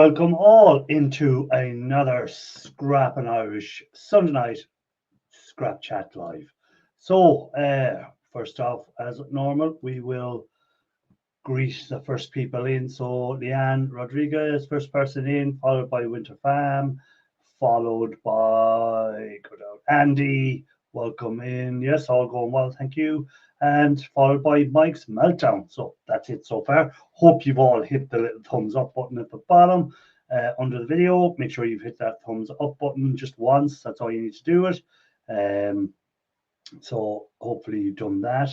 welcome all into another Scrap and Irish Sunday night Scrap Chat Live. So, first off, as normal, we will greet the first people in. So, Leanne Rodriguez, first person in, followed by Winter Fam, followed by Andy. Welcome in. Yes, all going well, thank you. And followed by Mike's Meltdown. So that's it so far. Hope you've all hit the little thumbs up button at the bottom under the video. Make sure you've hit that thumbs up button just once. That's all you need to do it. So hopefully you've done that.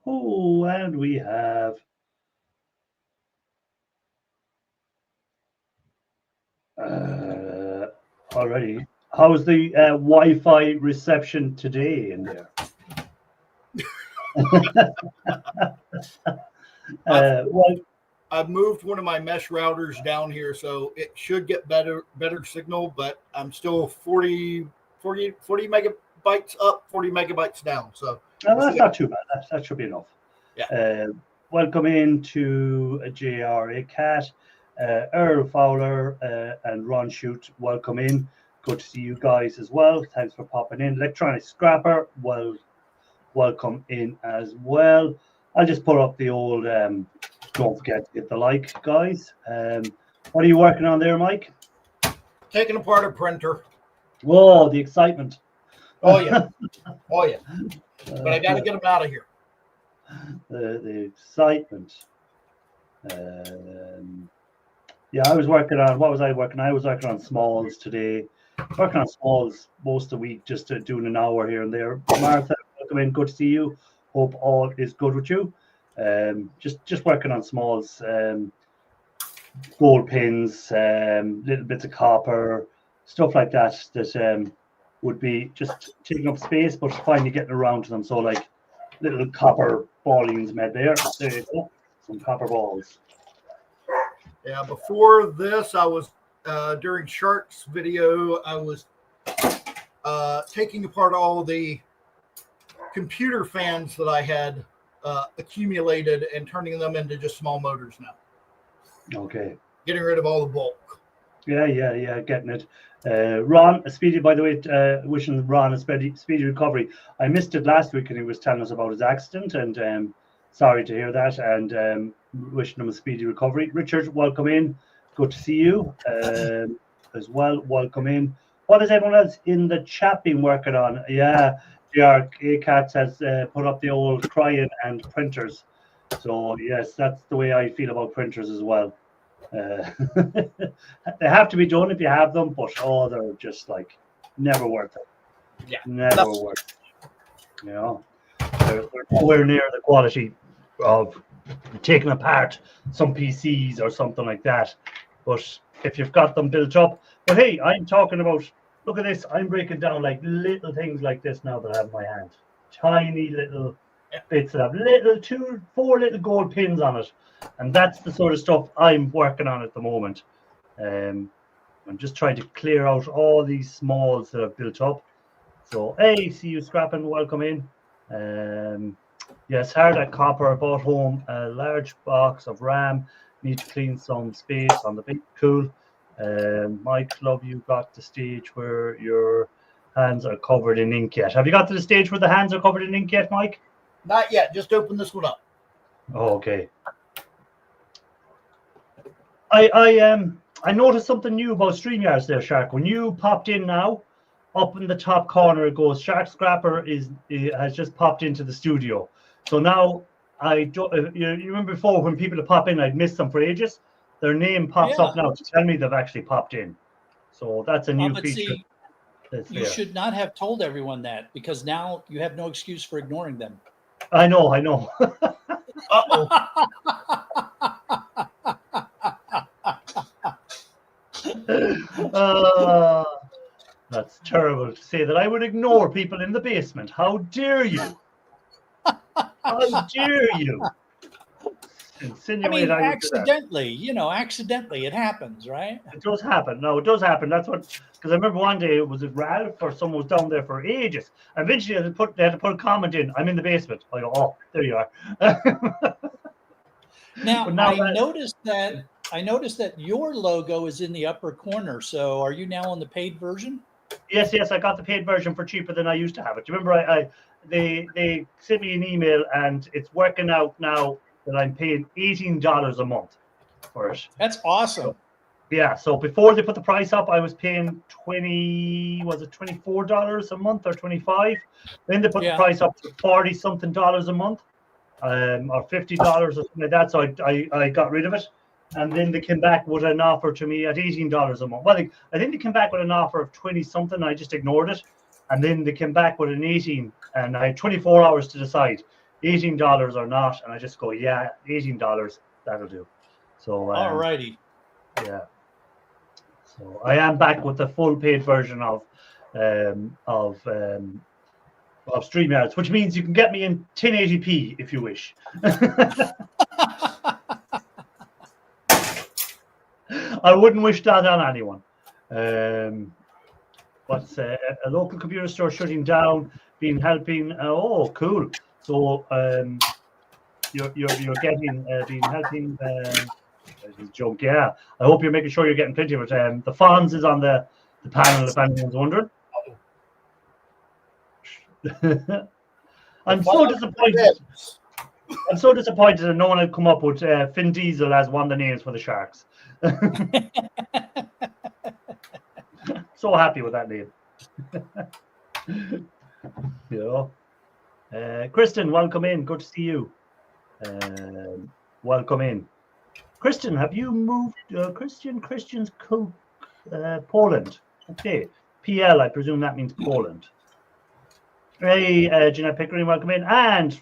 Oh, and we have already. How's the Wi-Fi reception today in there? I've moved one of my mesh routers down here, so it should get better signal, but I'm still 40 megabytes up, 40 megabytes down. So that's not too bad. That should be enough. Yeah. Welcome in to JRA Cat, Earl Fowler, and Ron Shoot. Welcome in. Good to see you guys as well. Thanks for popping in. Electronic Scrapper, welcome in as well. I'll just put up the old, don't forget to hit the like, guys. What are you working on there, Mike? Taking apart a printer. Whoa, the excitement. Oh, yeah. Oh, yeah. But I got to get them out of here. The excitement. Yeah, I was working on, what was I working on? I was working on smalls today. Working on smalls most of the week, just doing an hour here and there. Martha, welcome in. Good to see you. Hope all is good with you. Just working on smalls, gold pins, little bits of copper, stuff like that. That would be just taking up space, but finally getting around to them. So like little copper ballings made there. There you go. Some copper balls. Yeah. Before this, I was during Shark's video, I was taking apart all the computer fans that I had accumulated and turning them into just small motors now. Okay. Getting rid of all the bulk. Yeah, getting it. Ron, by the way, wishing Ron a speedy recovery. I missed it last week and he was telling us about his accident, and sorry to hear that, and wishing him a speedy recovery. Richard, welcome in. Good to see you as well. Welcome in. What has everyone else in the chat been working on? Yeah, JRK has put up the old crying and printers. So yes, that's the way I feel about printers as well. They have to be done if you have them, but they're just like never worth it. Yeah, never worth it. You know, they're nowhere near the quality of taking apart some PCs or something like that. But if you've got them built up, but hey, I'm talking about. Look at this. I'm breaking down like little things like this now that I have in my hand. Tiny little bits that have 4 little gold pins on it. And that's the sort of stuff I'm working on at the moment. I'm just trying to clear out all these smalls that I've built up. So, hey, see you scrapping. Welcome in. Yes, hard at copper. Bought home a large box of RAM. Need to clean some space on the big cool. Mike, love you got the stage where your hands are covered in ink yet. Have you got to the stage where the hands are covered in ink yet, Mike? Not yet. Just open this one up. Oh, okay. I noticed something new about StreamYards there, Shark. When you popped in now, up in the top corner it goes Shark Scrapper has just popped into the studio. So now I don't. You remember before when people would pop in, I'd missed them for ages. Their name pops up now to tell me they've actually popped in. So that's a new feature. See, you should not have told everyone that, because now you have no excuse for ignoring them. I know. That's terrible to say that I would ignore people in the basement. How dare you? How dare you? Insinuate accidentally, accidentally it happens, right? It does happen. No, it does happen. That's what, because I remember one day, was it Ralph or someone was down there for ages. Eventually they had to put a comment in, I'm in the basement. I go, oh, there you are. Now I noticed that I noticed that your logo is in the upper corner. So are you now on the paid version? Yes, I got the paid version for cheaper than I used to have it. Do you remember they sent me an email and it's working out now that I'm paying $18 a month for it. That's awesome. Yeah, so before they put the price up, I was paying $24 a month or 25. Then they put the price up to 40 something dollars a month, or $50 or something like that. So I got rid of it. And then they came back with an offer to me at $18 a month. Well, I think they came back with an offer of 20 something. I just ignored it. And then they came back with an 18, and I had 24 hours to decide $18 or not. And I just go, yeah, $18, that'll do. So, all righty. Yeah. So I am back with the full paid version of StreamYards, which means you can get me in 1080p if you wish. I wouldn't wish that on anyone. What's a local computer store shutting down, been helping? Oh, cool. So you're getting been helping. Joke, yeah. I hope you're making sure you're getting plenty of it. The Fonz is on the panel if anyone's wondering. I'm so disappointed. I'm so disappointed that no one had come up with Finn Diesel as one of the names for the Sharks. So happy with that name. Kristen, welcome in. Good to see you. Welcome in. Kristen, have you moved? Christian's Coke, Poland. Okay. PL, I presume that means Poland. Hey, Jeanette Pickering, welcome in. And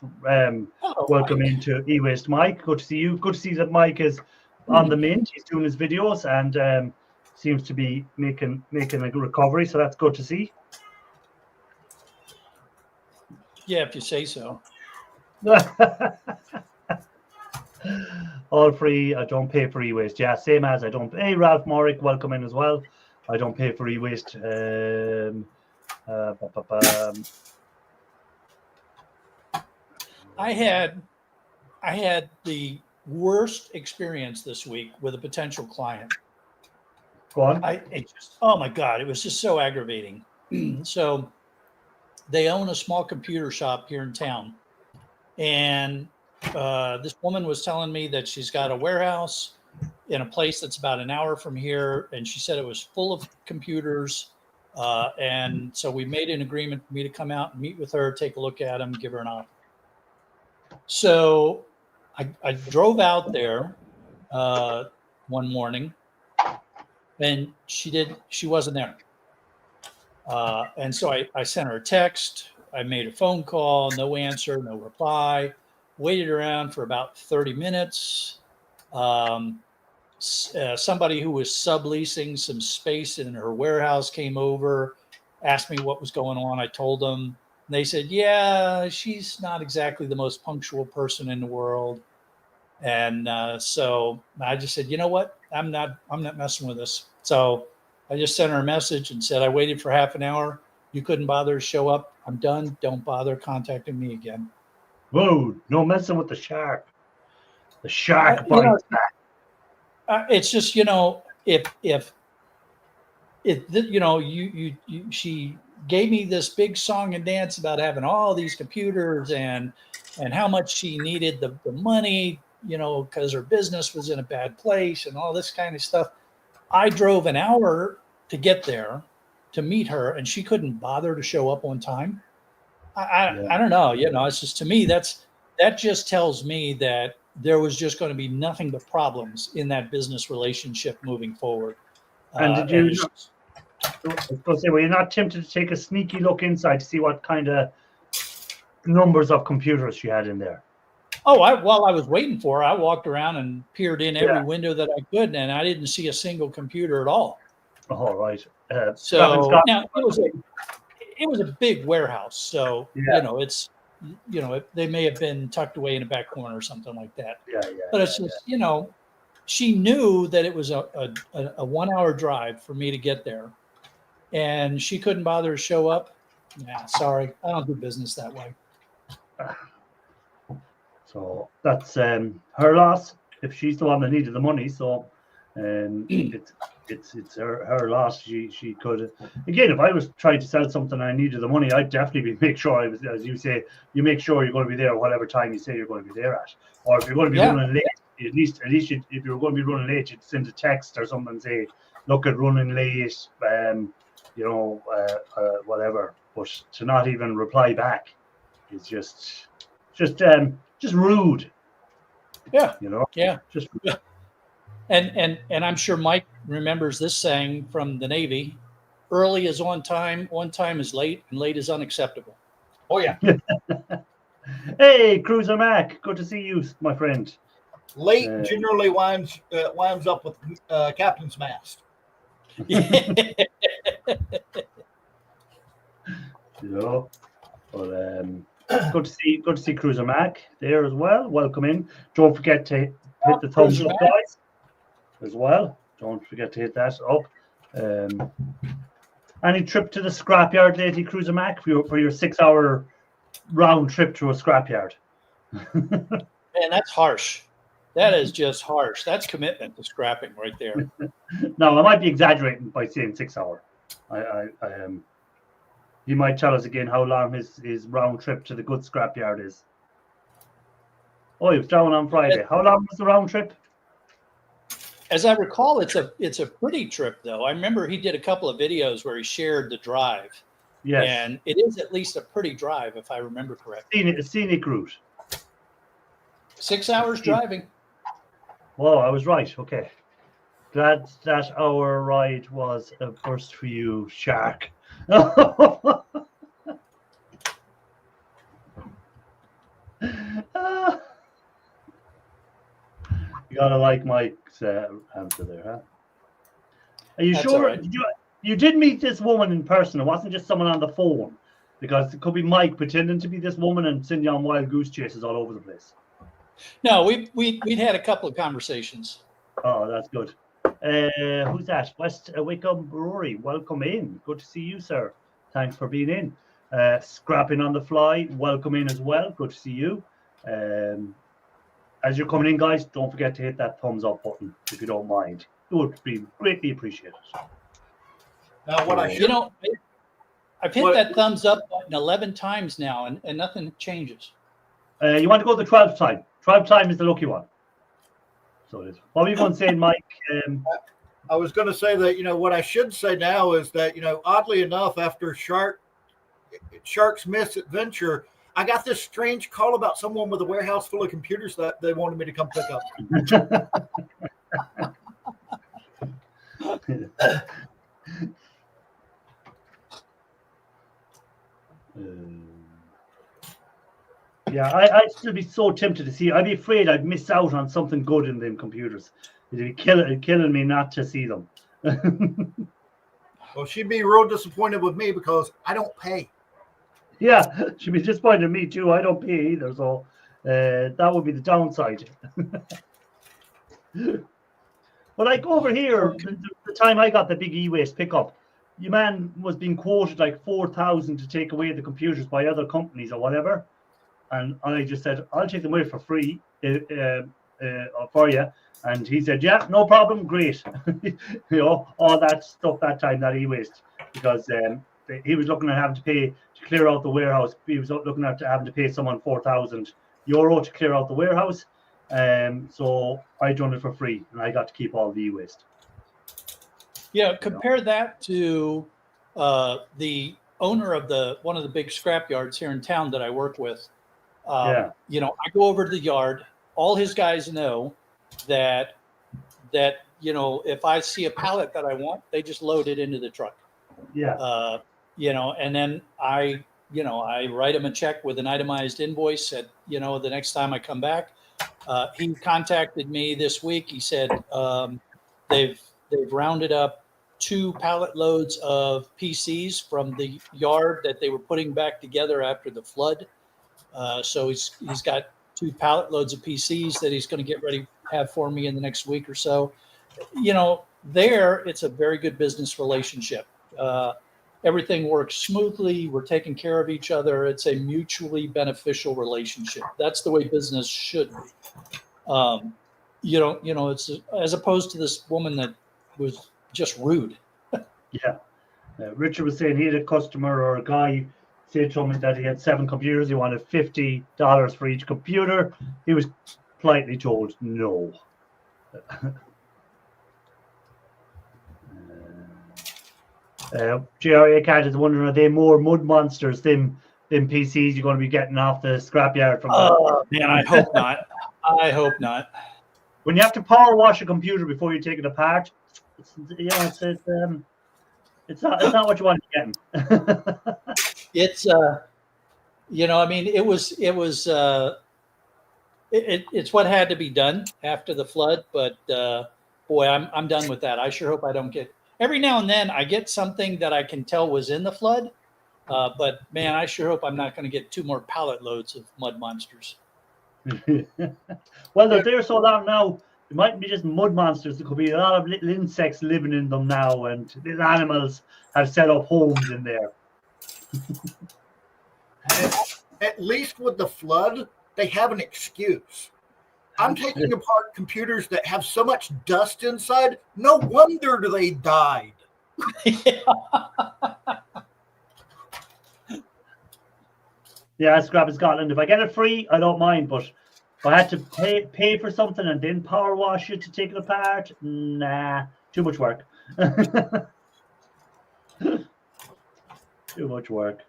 welcome into E-Waste Mike. Good to see you. Good to see that Mike is on the mint. He's doing his videos and seems to be making a good recovery. So that's good to see. Yeah, if you say so. All free. I don't pay for e-waste. Yeah, same as I don't. Hey, Ralph Morick, welcome in as well. I don't pay for e-waste. I had the worst experience this week with a potential client. Go on. Oh my God, it was just so aggravating. So they own a small computer shop here in town, and this woman was telling me that she's got a warehouse in a place that's about an hour from here, and she said it was full of computers. And so we made an agreement for me to come out and meet with her, take a look at them, give her an offer. So I drove out there one morning, and she wasn't there. And so I sent her a text. I made a phone call, no answer, no reply. Waited around for about 30 minutes. Somebody who was subleasing some space in her warehouse came over, asked me what was going on. I told them. And they said, yeah, she's not exactly the most punctual person in the world. And so I just said, you know what? I'm not messing with this. So I just sent her a message and said, I waited for half an hour. You couldn't bother to show up. I'm done. Don't bother contacting me again. Whoa, no messing with the shark. The shark bites back. It's just, she gave me this big song and dance about having all these computers and how much she needed the money, because her business was in a bad place and all this kind of stuff. I drove an hour to get there to meet her, and she couldn't bother to show up on time. I don't know. It's just, to me, that just tells me that there was just going to be nothing but problems in that business relationship moving forward. And did you? Were you not tempted to take a sneaky look inside to see what kind of numbers of computers she had in there? Oh, while I was waiting for her, I walked around and peered in every window that I could, and I didn't see a single computer at all. Oh, right. So now it was a big warehouse, so it's they may have been tucked away in a back corner or something like that. But it's just she knew that it was a 1 hour drive for me to get there, and she couldn't bother to show up. Yeah, sorry, I don't do business that way. So that's her loss if she's the one that needed the money. So It's her loss. She could, again, if I was trying to sell something and I needed the money, I'd definitely make sure I was, as you say, you make sure you're going to be there whatever time you say you're going to be there at. Or if you're going to be running late, at least if you're going to be running late, you'd send a text or something and say, look at running late, whatever. But to not even reply back is just rude. Yeah. Yeah. And I'm sure Mike remembers this saying from the Navy: early is on time is late, and late is unacceptable. Oh yeah. Hey, Cruiser Mac, good to see you, my friend. Late generally winds up with captain's mast. But good to see Cruiser Mac there as well. Welcome in. Don't forget to hit the thumbs up, guys, as well. Don't forget to hit that up. Any trip to the scrapyard lately, Cruiser Mac, for your 6-hour round trip to a scrapyard? Man, that's harsh. That is just harsh. That's commitment to scrapping right there. No, I might be exaggerating by saying 6 hour. I am. He might tell us again how long his round trip to the good scrapyard is. Oh, he was down on Friday. How long was the round trip? As I recall, it's a pretty trip though. I remember he did a couple of videos where he shared the drive. Yes. And it is at least a pretty drive, if I remember correctly. Scenic route. 6 hours driving. Well, I was right. Okay. Glad that our ride was a first for you, Shark. You gotta like Mike's answer there, huh? Are you sure? Right. You did meet this woman in person? It wasn't just someone on the phone, because it could be Mike pretending to be this woman and sending you on wild goose chases all over the place. No, we'd had a couple of conversations. Oh, that's good. Who's that? West Wickham Brewery. Welcome in. Good to see you, sir. Thanks for being in. Scrapping on the fly. Welcome in as well. Good to see you. As you're coming in, guys, don't forget to hit that thumbs up button if you don't mind. It would be greatly appreciated. Now, what I should, I've hit that thumbs up button 11 times now, and nothing changes. You want to go to the 12th time. 12th time is the lucky one. So it is. What were you going to say, Mike? I was going to say that, what I should say now is that, oddly enough, after Shark's Misadventure, I got this strange call about someone with a warehouse full of computers that they wanted me to come pick up. Yeah, I'd still be so tempted to see. I'd be afraid I'd miss out on something good in them computers. It'd be killing me not to see them. Well, she'd be real disappointed with me because I don't pay. Yeah, she'd be disappointed in me too. I don't pay either, so that would be the downside. But like over here, the time I got the big e-waste pickup, your man was being quoted like 4,000 to take away the computers by other companies or whatever. And I just said, I'll take them away for free for you. And he said, yeah, no problem, great. All that stuff that time, that e-waste, because he was looking at having to pay to clear out the warehouse. He was looking at having to pay someone €4,000 to clear out the warehouse. So I done it for free, and I got to keep all the e-waste. Yeah, compare that to the owner of one of the big scrap yards here in town that I work with. I go over to the yard. All his guys know that if I see a pallet that I want, they just load it into the truck. Yeah. And then I write him a check with an itemized invoice. At the next time I come back, he contacted me this week. He said they've rounded up 2 pallet loads of PCs from the yard that they were putting back together after the flood. So he's got 2 pallet loads of PCs that he's going to get ready to have for me in the next week or so. There it's a very good business relationship. Everything works smoothly. We're taking care of each other. It's a mutually beneficial relationship. That's the way business should be. it's as opposed to this woman that was just rude. Yeah. Richard was saying he had a customer or a guy say to him that he had 7 computers. He wanted $50 for each computer. He was politely told no. JRA Cat is wondering, are they more mud monsters than PCs you're going to be getting off the scrapyard from? Oh man, I hope not. I hope not. When you have to power wash a computer before you take it apart, it's not what you want to get. It's I mean, it's what had to be done after the flood, but boy, I'm done with that. I sure hope I don't get. Every now and then I get something that I can tell was in the flood, but man, I sure hope I'm not going to get 2 more pallet loads of mud monsters. Well, they're there so long now. It mightn't be just mud monsters. There could be a lot of little insects living in them now, and little animals have set up homes in there. At least with the flood, they have an excuse. I'm taking apart computers that have so much dust inside. No wonder they died. Yeah, Scrap in Scotland. If I get it free, I don't mind. But if I had to pay for something and then power wash it to take it apart, nah, too much work. Too much work.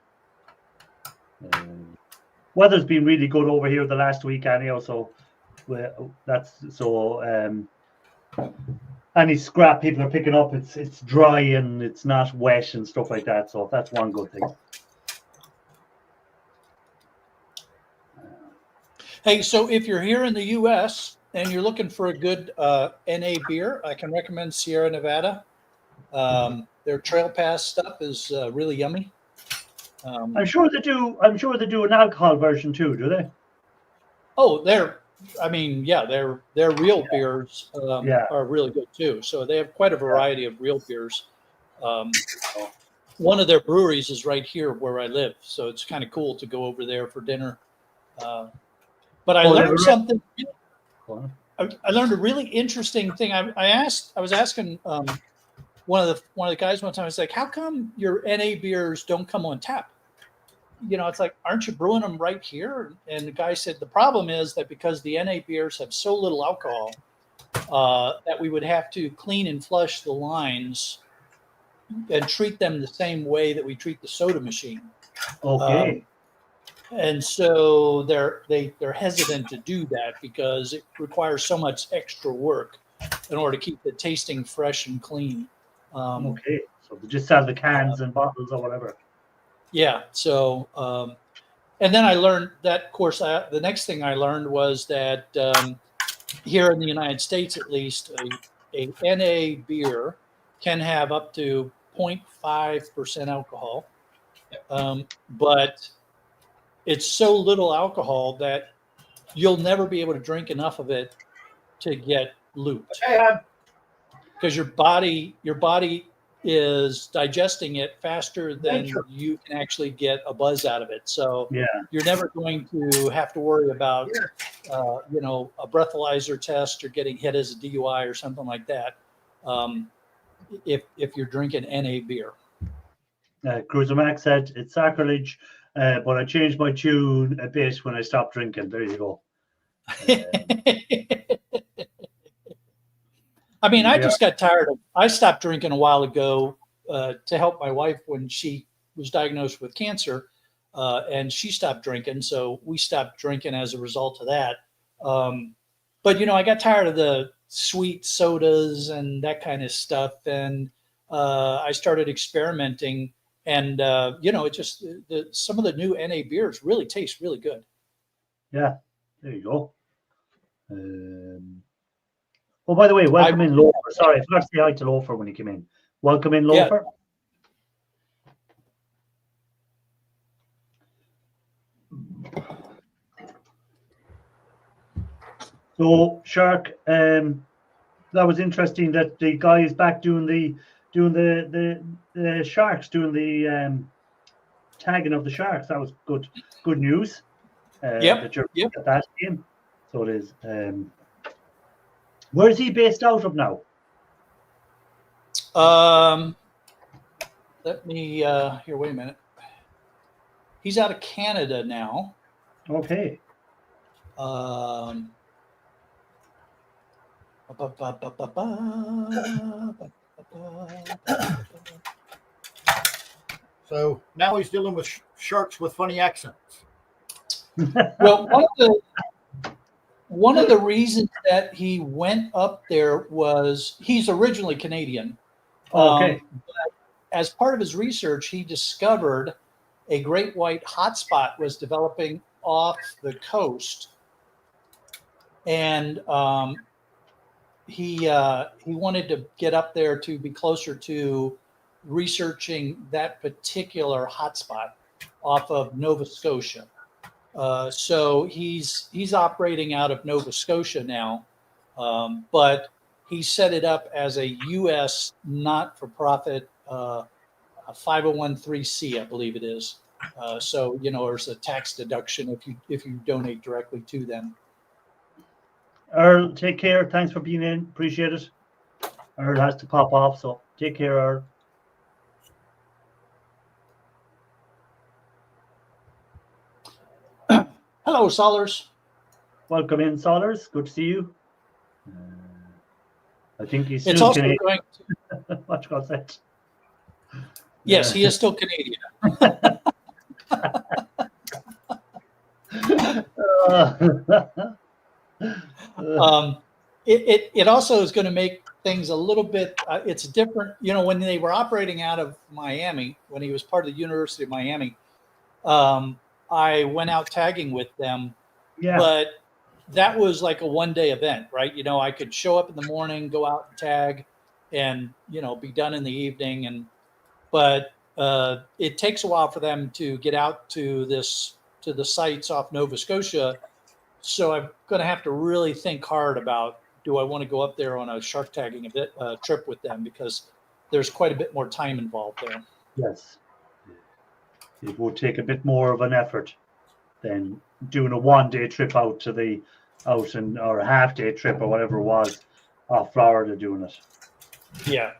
Weather's been really good over here the last week, anyhow. So any scrap people are picking up, it's dry and it's not wet and stuff like that. So that's one good thing. Hey, so if you're here in the U.S. and you're looking for a good NA beer, I can recommend Sierra Nevada. Their Trail Pass stuff is really yummy. I'm sure they do an alcohol version too, do they? Oh, their real beers are really good too. So they have quite a variety of real beers. One of their breweries is right here where I live, so it's kind of cool to go over there for dinner. But I learned something. I learned a really interesting thing. I was asking one of the guys one time. I was like, "How come your NA beers don't come on tap?" It's like, aren't you brewing them right here? And the guy said the problem is that because the NA beers have so little alcohol, that we would have to clean and flush the lines and treat them the same way that we treat the soda machine. Okay. And so they're hesitant to do that because it requires so much extra work in order to keep the tasting fresh and clean. Okay, so they just sell the cans and bottles or whatever. Yeah. So, and then I learned that, of course, the next thing I learned was that here in the United States, at least, a NA beer can have up to 0.5% alcohol, but it's so little alcohol that you'll never be able to drink enough of it to get looped. Because your body is digesting it faster than you can actually get a buzz out of it. So you're never going to have to worry about, a breathalyzer test or getting hit as a DUI or something like that. If you're drinking NA beer. Cruiser Max said it's sacrilege, but I changed my tune a bit when I stopped drinking. There you go. I mean, I just got tired of. I stopped drinking a while ago to help my wife when she was diagnosed with cancer, and she stopped drinking. So we stopped drinking as a result of that. But I got tired of the sweet sodas and that kind of stuff, and I started experimenting. And it just some of the new NA beers really taste really good. Yeah, there you go. Oh, by the way, welcome in, Loafer. Sorry, I forgot to say hi to Loafer when he came in. Welcome in, Loafer. Yeah. So, Shark, that was interesting that the guy is back doing the sharks, doing the tagging of the sharks. That was good news. That you're at that game. So it is. Where is he based out of now? Let me here. Wait a minute. He's out of Canada now. Okay. So now he's dealing with sharks with funny accents. Well, one of the reasons that he went up there was he's originally Canadian. Okay. But as part of his research, he discovered a great white hotspot was developing off the coast, and he wanted to get up there to be closer to researching that particular hotspot off of Nova Scotia. So he's operating out of Nova Scotia now, but he set it up as a U.S. not-for-profit 501(c), I believe it is. So there's a tax deduction if you donate directly to them. Earl, take care. Thanks for being in. Appreciate it. Earl has to pop off, so take care, Earl. Hello, Solers. Welcome in, Solers. Good to see you. I think he's It's still also Canadian. going. What you got that? Yes, he is still Canadian. It also is going to make things a little bit. It's different. When they were operating out of Miami, when he was part of the University of Miami, I went out tagging with them. Yeah. But that was like a one-day event, right? I could show up in the morning, go out and tag, and be done in the evening. But it takes a while for them to get out to the sites off Nova Scotia. So I'm going to have to really think hard about, do I want to go up there on a shark tagging trip with them, because there's quite a bit more time involved there. Yes. It would take a bit more of an effort than doing a one-day trip out or a half-day trip or whatever it was off Florida doing it. Yeah.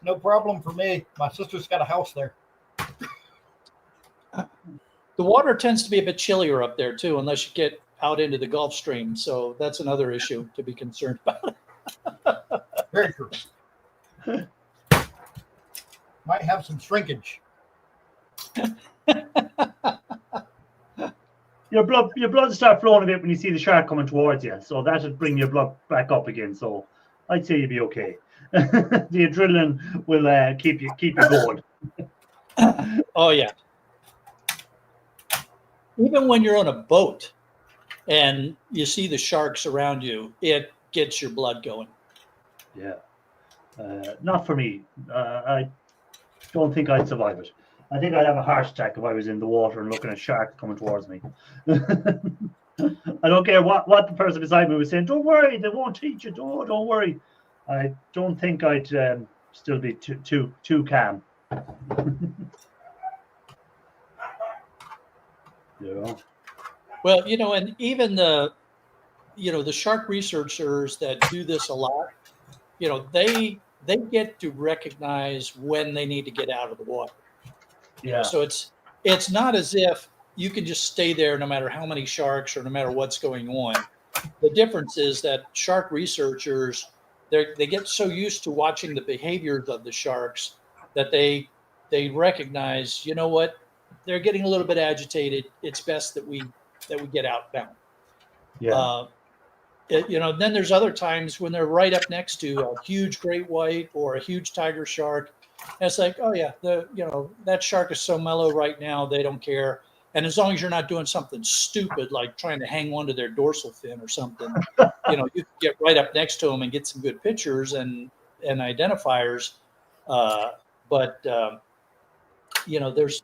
No problem for me. My sister's got a house there. The water tends to be a bit chillier up there too, unless you get out into the Gulf Stream. So that's another issue to be concerned about. Very true. Might have some shrinkage. Your blood start flowing a bit when you see the shark coming towards you, so that'll bring your blood back up again. So I'd say you'll be okay. The adrenaline will keep you going. Oh yeah. Even when you're on a boat and you see the sharks around you, it gets your blood going. Yeah. Not for me. I don't think I'd survive it. I think I'd have a heart attack if I was in the water and looking at sharks coming towards me. I don't care what the person beside me was saying. Don't worry, they won't eat you. Don't worry. I don't think I'd still be too calm. Yeah. Well, and even the shark researchers that do this a lot, they get to recognize when they need to get out of the water. Yeah. So it's not as if you can just stay there no matter how many sharks or no matter what's going on. The difference is that shark researchers, they get so used to watching the behaviors of the sharks that they recognize, you know what, they're getting a little bit agitated. It's best that we get out now. Yeah. Then there's other times when they're right up next to a huge great white or a huge tiger shark. And it's like, oh yeah, that shark is so mellow right now, they don't care. And as long as you're not doing something stupid like trying to hang on to their dorsal fin or something, you can get right up next to them and get some good pictures and identifiers. But there's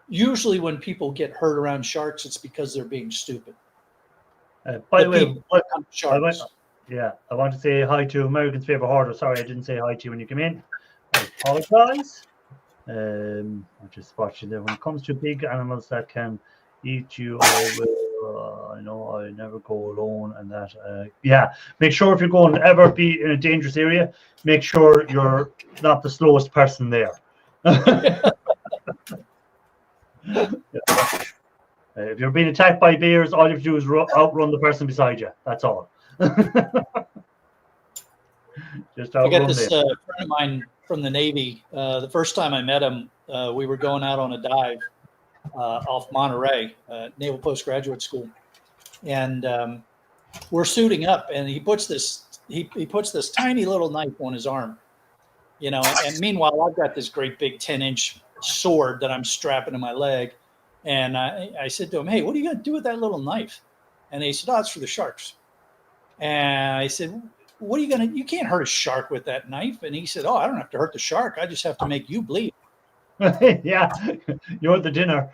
usually when people get hurt around sharks, it's because they're being stupid. By the way, sharks. I want to say hi to American's favorite hoarder. Sorry, I didn't say hi to you when you came in. I apologize. I'm just watching there. When it comes to big animals that can eat you, I will I know I never go alone, and that. Yeah, make sure if you're going to ever be in a dangerous area, make sure you're not the slowest person there. If you're being attacked by bears, all you have to do is outrun the person beside you. That's all. Just I got outrun this them. friend of mine from the Navy. The first time I met him, we were going out on a dive off Monterey, Naval Postgraduate School, and we're suiting up, and he puts this tiny little knife on his arm, and meanwhile I've got this great big 10-inch sword that I'm strapping to my leg, and I said to him, "Hey, what are you going to do with that little knife?" And he said, "Oh, it's for the sharks." And I said, "What are you going to? You can't hurt a shark with that knife." And he said, "Oh, I don't have to hurt the shark. I just have to make you bleed." Yeah, you're the dinner.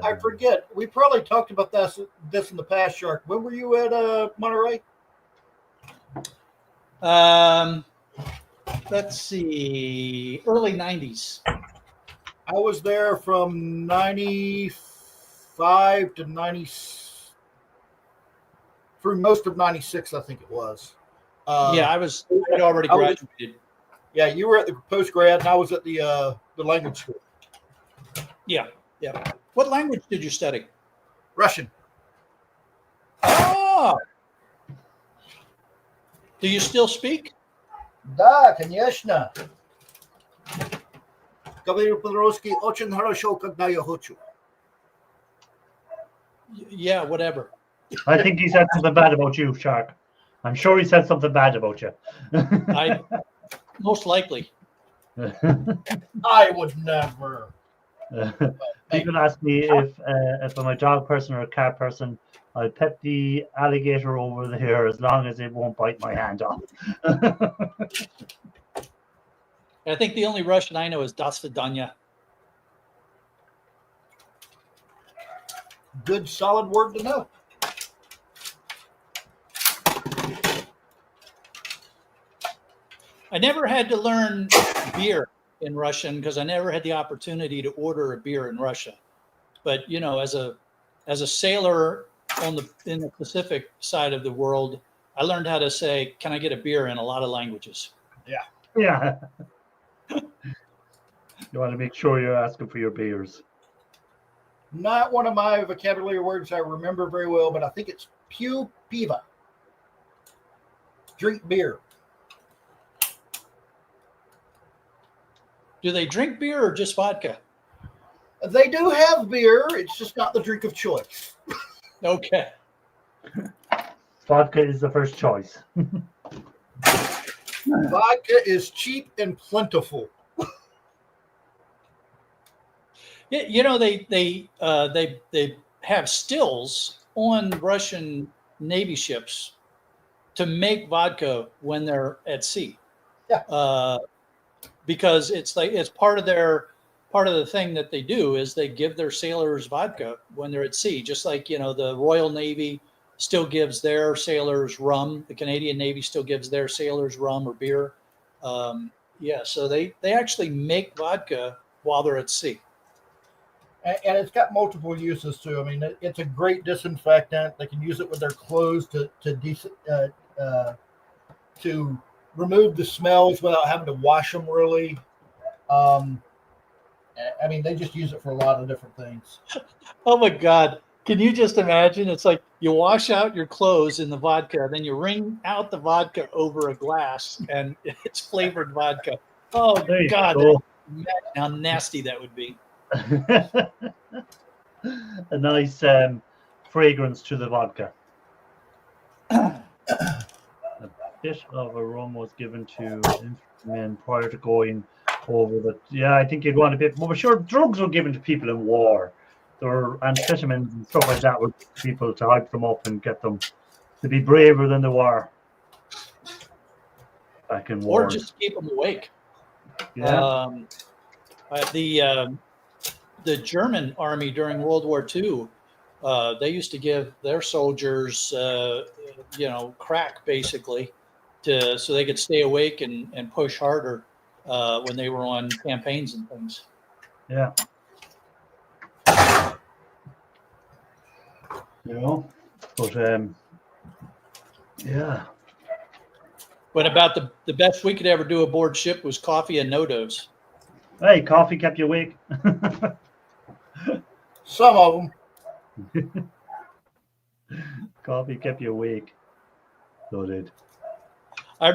I forget. We probably talked about this in the past, Shark. When were you at Monterey? Let's see, early 90s. I was there from 95 to 90, through most of 96, I think it was. I'd already graduated. Yeah, you were at the post grad, and I was at the language school. Yeah. What language did you study? Russian. Oh, do you still speak? Да, конечно. Говорю по-русски очень хорошо, когда я хочу. Yeah, whatever. I think he said something bad about you, Shark. I'm sure he said something bad about you. Most likely. I would never. People ask me if I'm a dog person or a cat person. I'll pet the alligator over there as long as it won't bite my hand off. I think the only Russian I know is Das Vidanya. Good, solid word to know. I never had to learn beer in Russian because I never had the opportunity to order a beer in Russia. But as a sailor in the Pacific side of the world, I learned how to say, "Can I get a beer?" in a lot of languages. Yeah. You want to make sure you're asking for your beers. Not one of my vocabulary words I remember very well, but I think it's "pew piva." Drink beer. Do they drink beer or just vodka? They do have beer. It's just not the drink of choice. Okay. Vodka is the first choice. Vodka is cheap and plentiful. Yeah, they have stills on Russian Navy ships to make vodka when they're at sea. Yeah. Because it's part of the thing that they do is they give their sailors vodka when they're at sea, just like the Royal Navy still gives their sailors rum. The Canadian Navy still gives their sailors rum or beer. So they actually make vodka while they're at sea. And it's got multiple uses too. I mean, it's a great disinfectant. They can use it with their clothes to remove the smells without having to wash them. Really, I mean, they just use it for a lot of different things. Oh my God! Can you just imagine? It's like you wash out your clothes in the vodka, then you wring out the vodka over a glass, and it's flavored vodka. Oh There you God! go. How nasty that would be. A nice fragrance to the vodka. A bit of a rum was given to men prior to going over the. Yeah, I think you'd want a bit more. Sure, drugs were given to people in war. There were amphetamines and stuff like that with people to hype them up and get them to be braver than they were back in war. Or just to keep them awake. Yeah. The German army during World War II, they used to give their soldiers, crack basically, so they could stay awake and push harder when they were on campaigns and things. Yeah. You know, but yeah. What about the best we could ever do aboard ship was coffee and no-dos. Hey, coffee kept you awake. Some of them. Coffee kept you awake. So it did. I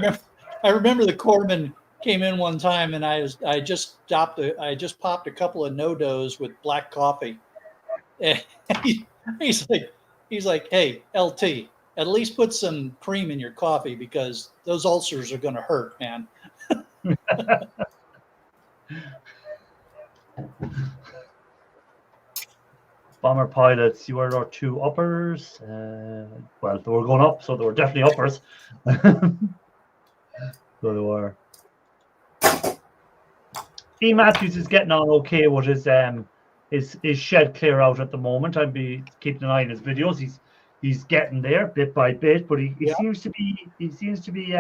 remember the corpsman came in one time, and I just popped a couple of no-dos with black coffee. And he's like, hey, LT, at least put some cream in your coffee because those ulcers are going to hurt, man. Bomber pilots, you were our two uppers. Well, they were going up, so they were definitely uppers. So they were. E. Matthews is getting on okay with his shed clear out at the moment. I'd be keeping an eye on his videos. He's getting there bit by bit, but he seems to be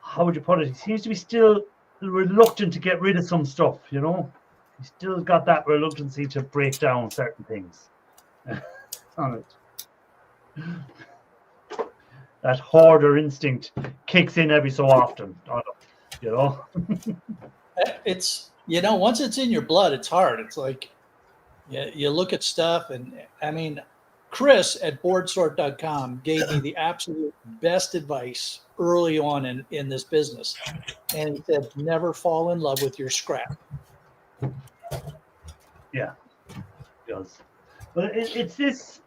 how would you put it? He seems to be still reluctant to get rid of some stuff, you know. He's still got that reluctancy to break down certain things. On it. That hoarder instinct kicks in every so often, you know. It's, once it's in your blood, it's hard. It's like, you look at stuff, and I mean, Chris at boardsort.com gave me the absolute best advice early on in this business. And he said, never fall in love with your scrap. Yeah, it does. But it's this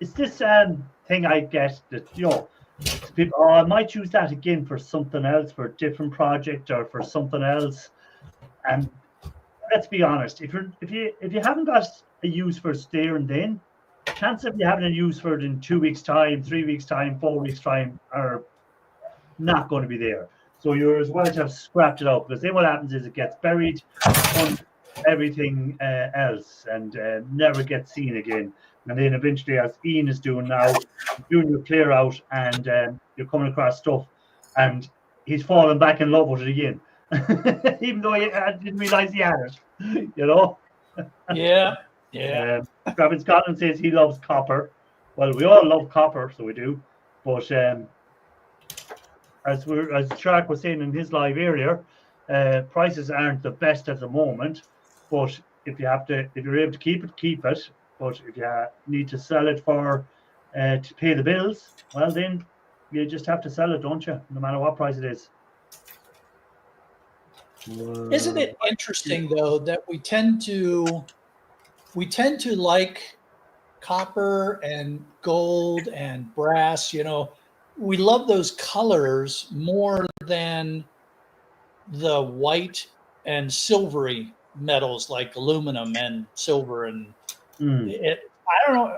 thing I get that, people, I might use that again for something else, for a different project or for something else. And let's be honest, if you haven't got a use for it there and then, chances of you having a use for it in 2 weeks' time, 3 weeks' time, 4 weeks' time are not going to be there. So you're as well to have scrapped it out, because then what happens is it gets buried on everything else and never gets seen again. And then eventually, as Ian is doing now, doing your clear out, and you're coming across stuff, and he's fallen back in love with it again, even though he didn't realize he had it. You know. Yeah. Gavin Scotland says he loves copper. Well, we all love copper, so we do. But as Shark was saying in his live earlier, prices aren't the best at the moment. But if you're able to keep it. But if you need to sell it for to pay the bills, well, then you just have to sell it, don't you? No matter what price it is. Isn't it interesting though that we tend to like copper and gold and brass? We love those colors more than the white and silvery metals like aluminum and silver. And I don't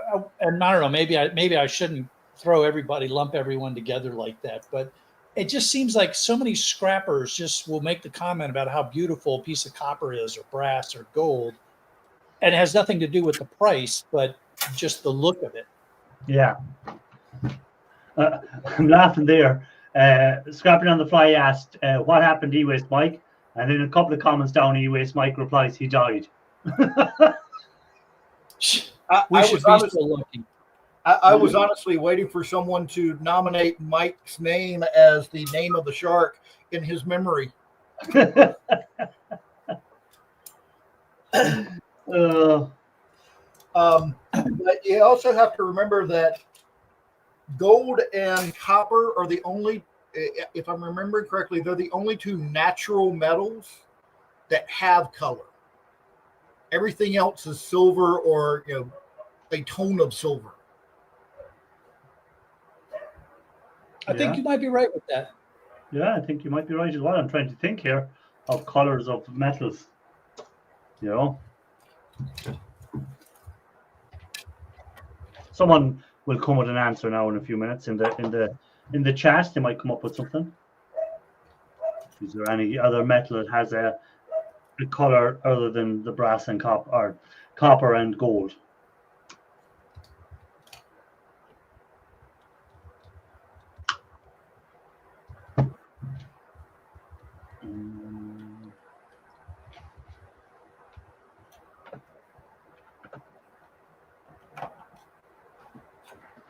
know. Maybe I shouldn't lump everyone together like that, but it just seems like so many scrappers just will make the comment about how beautiful a piece of copper is, or brass, or gold, and it has nothing to do with the price, but just the look of it. Yeah. I'm laughing there. Scrapping on the Fly asked, what happened to E-Waste Mike? And then a couple of comments down, E-Waste Mike replies, he died. We should be so lucky. I was honestly waiting for someone to nominate Mike's name as the name of the shark in his memory. But you also have to remember that gold and copper are the only, if I'm remembering correctly, they're the only two natural metals that have color. Everything else is silver, or a tone of silver. I think you might be right with that. Yeah, I think you might be right as well. I'm trying to think here of colors of metals. Someone will come with an answer now in a few minutes in the chat. They might come up with something. Is there any other metal that has a color other than the brass and copper and gold?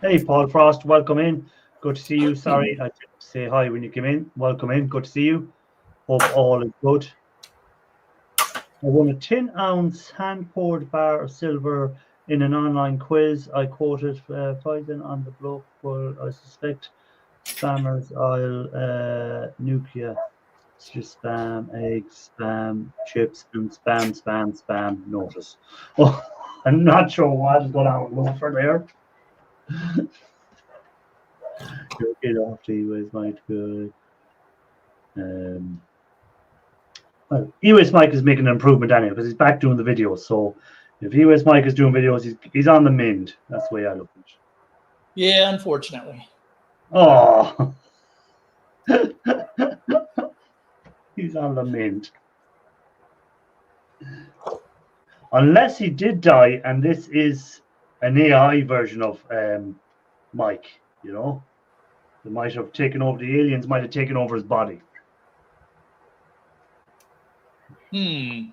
Hey, Paul Frost, welcome in. Good to see you. Sorry, I didn't say hi when you came in. Welcome in. Good to see you. Hope all is good. I won a 10-ounce hand-poured bar of silver in an online quiz. I quoted poison on the bloke, but I suspect spammers. I'll nuclear. It's just spam, eggs, spam, chips, and spam notice. Oh, I'm not sure what is going on with Loafer there. Get off to US Mike. Well, US Mike is making an improvement anyway because he's back doing the videos. So if US Mike is doing videos, he's on the mend. That's the way I look at it. Yeah, unfortunately. Oh, he's on the mend. Unless he did die, and this is an AI version of Mike, you know, they might have taken over. The aliens might have taken over his body. I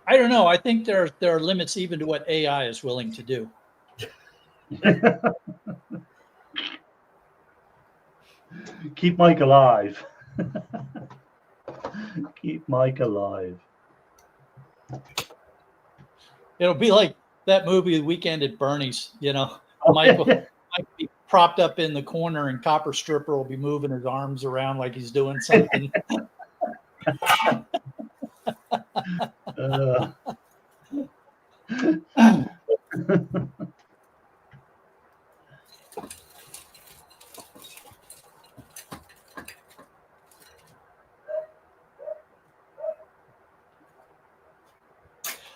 don't know. I think there are limits even to what AI is willing to do. Keep Mike alive. Keep Mike alive. It'll be like that movie, Weekend at Bernie's. You know, Mike will be propped up in the corner, and Copper Stripper will be moving his arms around like he's doing something.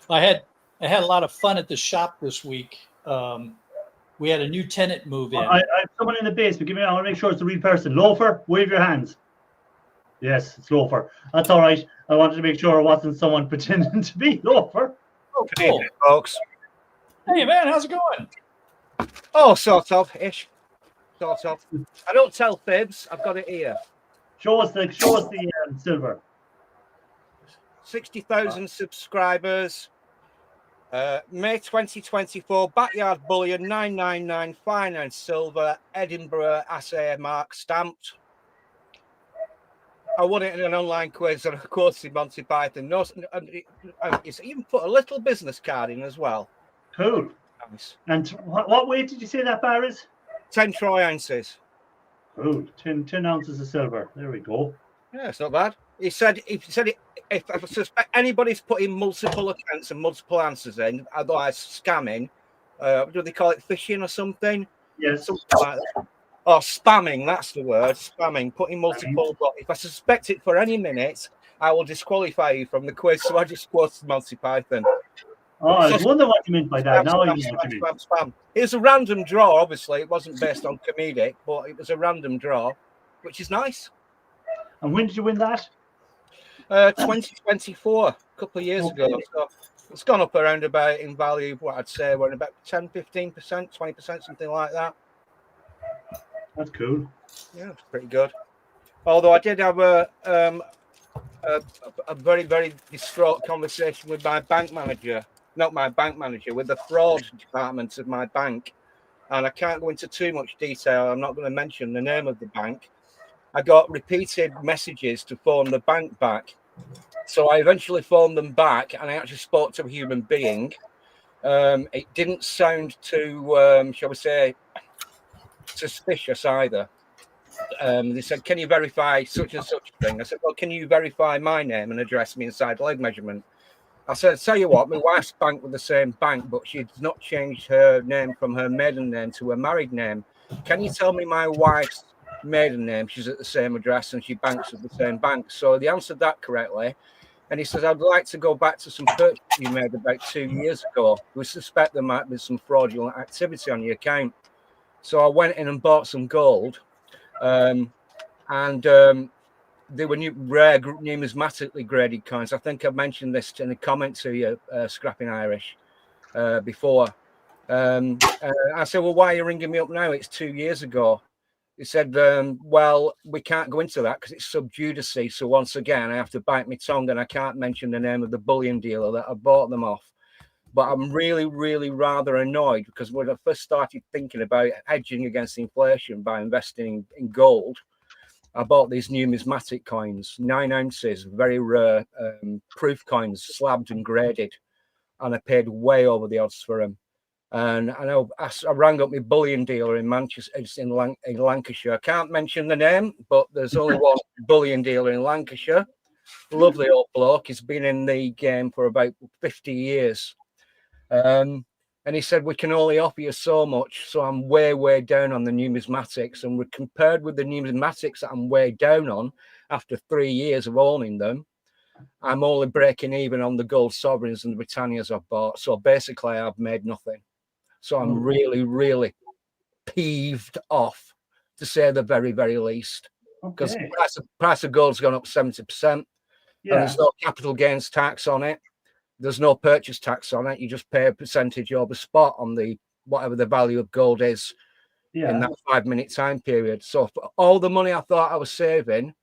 I had a lot of fun at the shop this week. We had a new tenant move in. I have someone in the basement. I want to make sure it's the real person. Loafer, wave your hands. Yes, it's Loafer. That's all right. I wanted to make sure it wasn't someone pretending to be Loafer. Oh, cool. Hey, folks. Hey, man, how's it going? Oh, sort of ish. Sort of. I don't tell fibs. I've got it here. Show us the silver. 60,000 subscribers. May 2024. Backyard Bullion 999 finance silver. Edinburgh assay mark stamped. I won it in an online quiz and of course in Monty Python. No, it's even put a little business card in as well. Cool. Nice. And what weight did you say that bar is? 10 troy ounces. Cool. 10 ounces of silver. There we go. Yeah, it's not bad. He said if I suspect anybody's putting multiple accounts and multiple answers in, otherwise scamming, do they call it phishing or something? Yes. Something like that. Or spamming, that's the word. Spamming, putting multiple. But if I suspect it for any minute, I will disqualify you from the quiz. So I just quoted Monty Python. Oh, I was wondering what you meant by that. Now I know what you mean. Spam. It was a random draw, obviously. It wasn't based on comedic, but it was a random draw, which is nice. And when did you win that? 2024, a couple of years ago. So it's gone up around about in value, what I'd say, we're in about 10, 15%, 20%, something like that. That's cool. Yeah, it's pretty good. Although I did have a very, very distraught conversation with my bank manager, not my bank manager, with the fraud department of my bank. And I can't go into too much detail. I'm not going to mention the name of the bank. I got repeated messages to phone the bank back. So I eventually phoned them back and I actually spoke to a human being. It didn't sound too, shall we say, suspicious either. They said, can you verify such and such thing? I said, well, can you verify my name and address me inside leg measurement? I said, tell you what, my wife's bank with the same bank, but she's not changed her name from her maiden name to her married name. Can you tell me my wife's maiden name? She's at the same address and she banks at the same bank. So they answered that correctly. And he says, I'd like to go back to some purchase you made about 2 years ago. We suspect there might be some fraudulent activity on your account. So I went in and bought some gold. They were rare, numismatically graded coins. I think I mentioned this in a comment to you, Scrapping Irish, before. I said, well, why are you ringing me up now? It's 2 years ago. He said, well, we can't go into that because it's sub judice. So once again, I have to bite my tongue and I can't mention the name of the bullion dealer that I bought them off. But I'm really, really rather annoyed because when I first started thinking about hedging against inflation by investing in gold, I bought these numismatic coins, 9 ounces, very rare proof coins, slabbed and graded, and I paid way over the odds for them. And I know I rang up my bullion dealer in Manchester, in Lancashire. I can't mention the name, but there's only one bullion dealer in Lancashire. Lovely old bloke. He's been in the game for about 50 years. And he said, we can only offer you so much. So I'm way, way down on the numismatics. And we're compared with the numismatics that I'm way down on after 3 years of owning them. I'm only breaking even on the gold sovereigns and the Britannias I've bought. So basically, I've made nothing. So I'm really, really peeved off, to say the very, very least. Because the price of gold's gone up 70%. Yeah. And there's no capital gains tax on it. There's no purchase tax on it. You just pay a percentage over spot on the whatever the value of gold is in that 5-minute time period. So for all the money I thought I was saving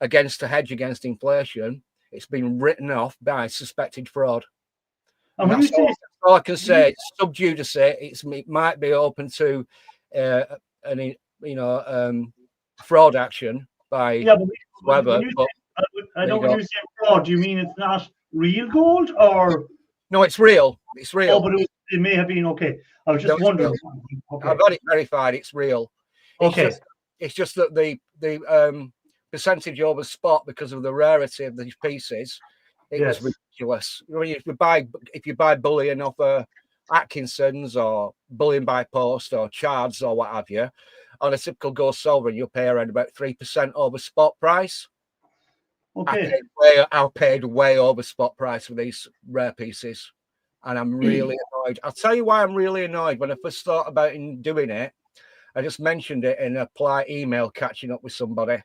against a hedge against inflation, it's been written off by suspected fraud. And that's all I can say. It's sub judice. It might be open to fraud action by whoever. I know when you say fraud, do you mean it's not real gold, or no? It's real. It's real. Oh, but it may have been okay. I was just wondering. Okay. I've got it verified. It's real. It's just that the percentage over spot because of the rarity of these pieces, it was ridiculous. I mean, if you buy bullion off Atkinson's or bullion by post or Chards or what have you, on a typical gold sovereign, you'll pay around about 3% over spot price. Okay. I paid way over spot price for these rare pieces, and I'm really annoyed. I'll tell you why I'm really annoyed. When I first thought about doing it, I just mentioned it in a polite email, catching up with somebody,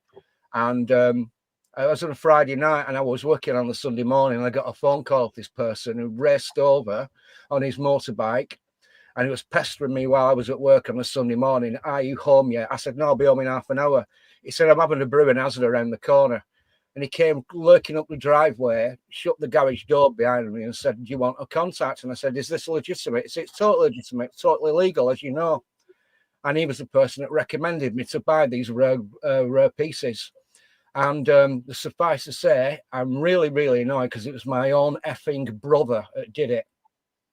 and I was on a Friday night, and I was working on the Sunday morning, and I got a phone call of this person who raced over on his motorbike, and he was pestering me while I was at work on a Sunday morning. Are you home yet? I said, no, I'll be home in half an hour. He said, I'm having a brew in Asda around the corner. And he came lurking up the driveway, shut the garage door behind me and said, do you want a contact? And I said, is this legitimate? It's totally legitimate, totally legal, as you know. And he was the person that recommended me to buy these rare pieces. And suffice to say, I'm really, really annoyed because it was my own effing brother that did it.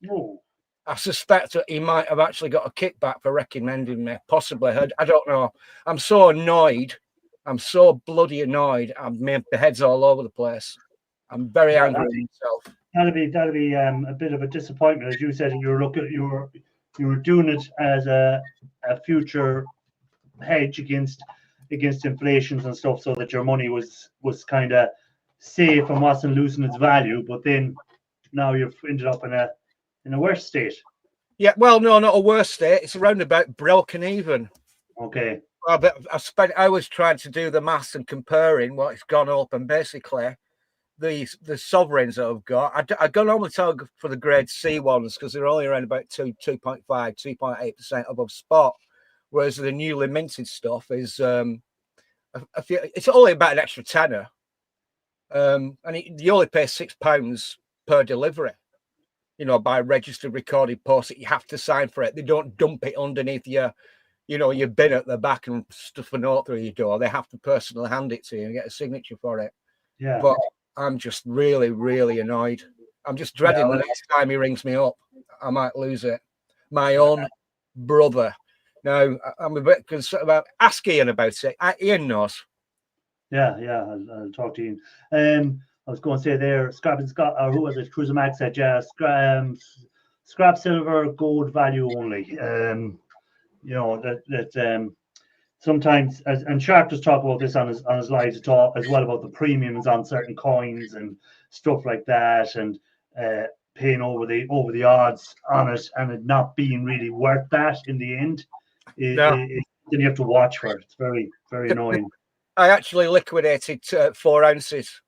Oh. I suspect that he might have actually got a kickback for recommending me, possibly. I don't know. I'm so annoyed. I'm so bloody annoyed. My head's all over the place. I'm very angry with myself. That'll be a bit of a disappointment, as you said. You were doing it as a future hedge against inflations and stuff, so that your money was kind of safe and wasn't losing its value. But then now you've ended up in a worse state. Yeah, well, no, not a worse state. It's around about broken even. Okay. But I spent hours trying to do the maths and comparing what it's gone up, and basically the sovereigns that I've got, I go normally target for the grade C ones because they're only around about 2.5, 2.8% above spot, whereas the newly minted stuff is it's only about an extra tenner, and you only pay £6 per delivery. You know, by registered recorded post that you have to sign for it. They don't dump it underneath your bin at the back and stuff a note through your door. They have to personally hand it to you and get a signature for it. Yeah. But I'm just really, really annoyed. I'm just dreading the next time he rings me up. I might lose it. My own brother. Now, I'm a bit concerned about ask Ian about it. Ian knows. Yeah, I'll talk to Ian. I was going to say there, Scrap and Scott, or who was it? Cruiser Max said, yeah, scrap silver, gold value only. You know, that sometimes, and Sharp just talked about this on his live to talk as well about the premiums on certain coins and stuff like that, and paying over the odds on it, and it not being really worth that in the end. Then you have to watch for it. It's very, very annoying. I actually liquidated 4 ounces.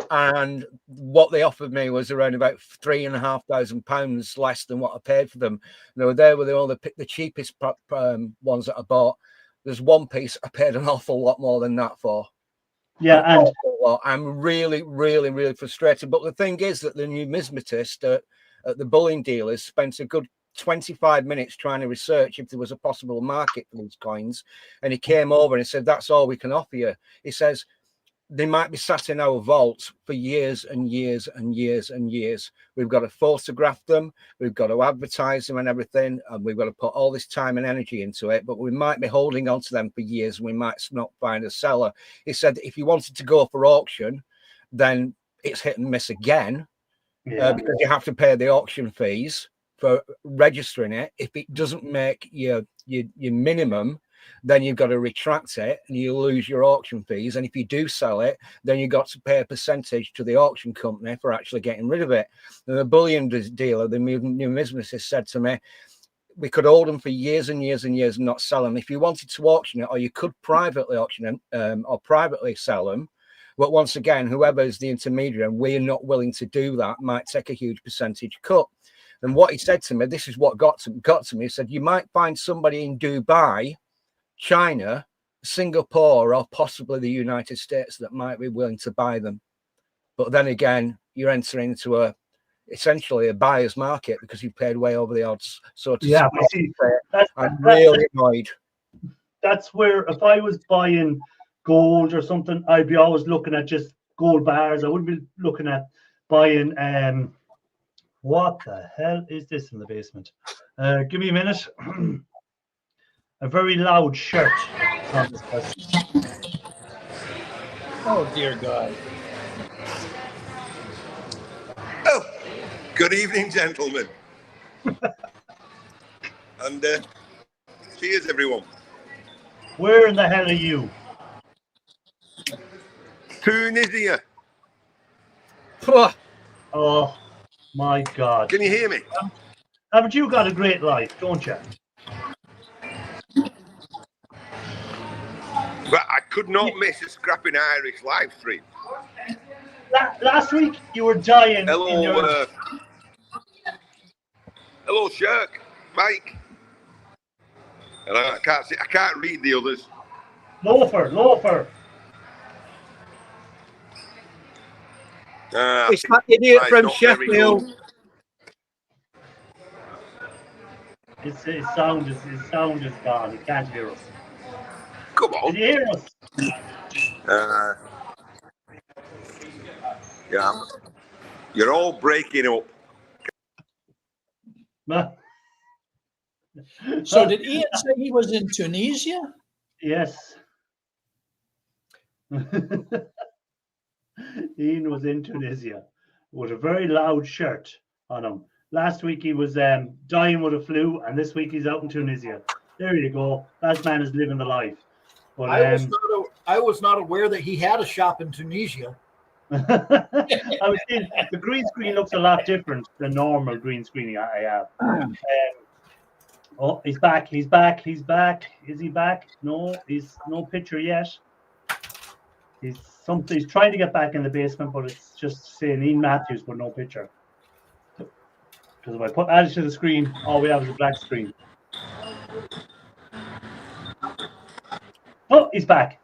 And what they offered me was around about £3,500 less than what I paid for them. They were the cheapest ones that I bought. There's one piece I paid an awful lot more than that for. Yeah, and I'm really, really, really frustrated. But the thing is that the numismatist at the bullion dealers spent a good 25 minutes trying to research if there was a possible market for these coins. And he came over and he said, that's all we can offer you. He says, they might be sat in our vault for years and years and years and years. We've got to photograph them. We've got to advertise them and everything. And we've got to put all this time and energy into it. But we might be holding on to them for years. And we might not find a seller. He said, if you wanted to go for auction, then it's hit and miss again. Because you have to pay the auction fees for registering it. If it doesn't make your minimum, then you've got to retract it and you lose your auction fees. And if you do sell it, then you've got to pay a percentage to the auction company for actually getting rid of it. And the bullion dealer, the numismatist, said to me, we could hold them for years and years and years and not sell them. If you wanted to auction it, or you could privately auction them or privately sell them. But once again, whoever is the intermediary, and we're not willing to do that, might take a huge percentage cut. And what he said to me, this is what got to me. He said, you might find somebody in Dubai, China, Singapore, or possibly the United States that might be willing to buy them. But then again, you're entering into essentially a buyer's market because you've paid way over the odds. So I'm really annoyed. That's where, if I was buying gold or something, I'd be always looking at just gold bars. I wouldn't be looking at buying what the hell is this in the basement? Give me a minute. A very loud shirt on this person. Oh, dear God. Oh, good evening, gentlemen. And cheers, everyone. Where in the hell are you? Tunisia. Oh, my God. Can you hear me? Haven't you got a great life, don't you? But I could not miss a scrapping Irish live stream. Last week you were dying. Hello, hello, Shirk, Mike. And I can't read the others. Loafer. It's that idiot from Sheffield. His sound is gone. He can't hear us. Come on. Can you hear us? Yeah. You're all breaking up. So did Ian say he was in Tunisia? Yes. Ian was in Tunisia with a very loud shirt on him. Last week he was dying with a flu, and this week he's out in Tunisia. There you go. That man is living the life. But, I was not aware that he had a shop in Tunisia. I was saying, the green screen looks a lot different than normal green screening I have. Oh, he's back. Is he back? No, he's no picture yet. He's trying to get back in the basement, but it's just saying Ian Matthews, but no picture. Because if I add it to the screen, all we have is a black screen. Oh, he's back.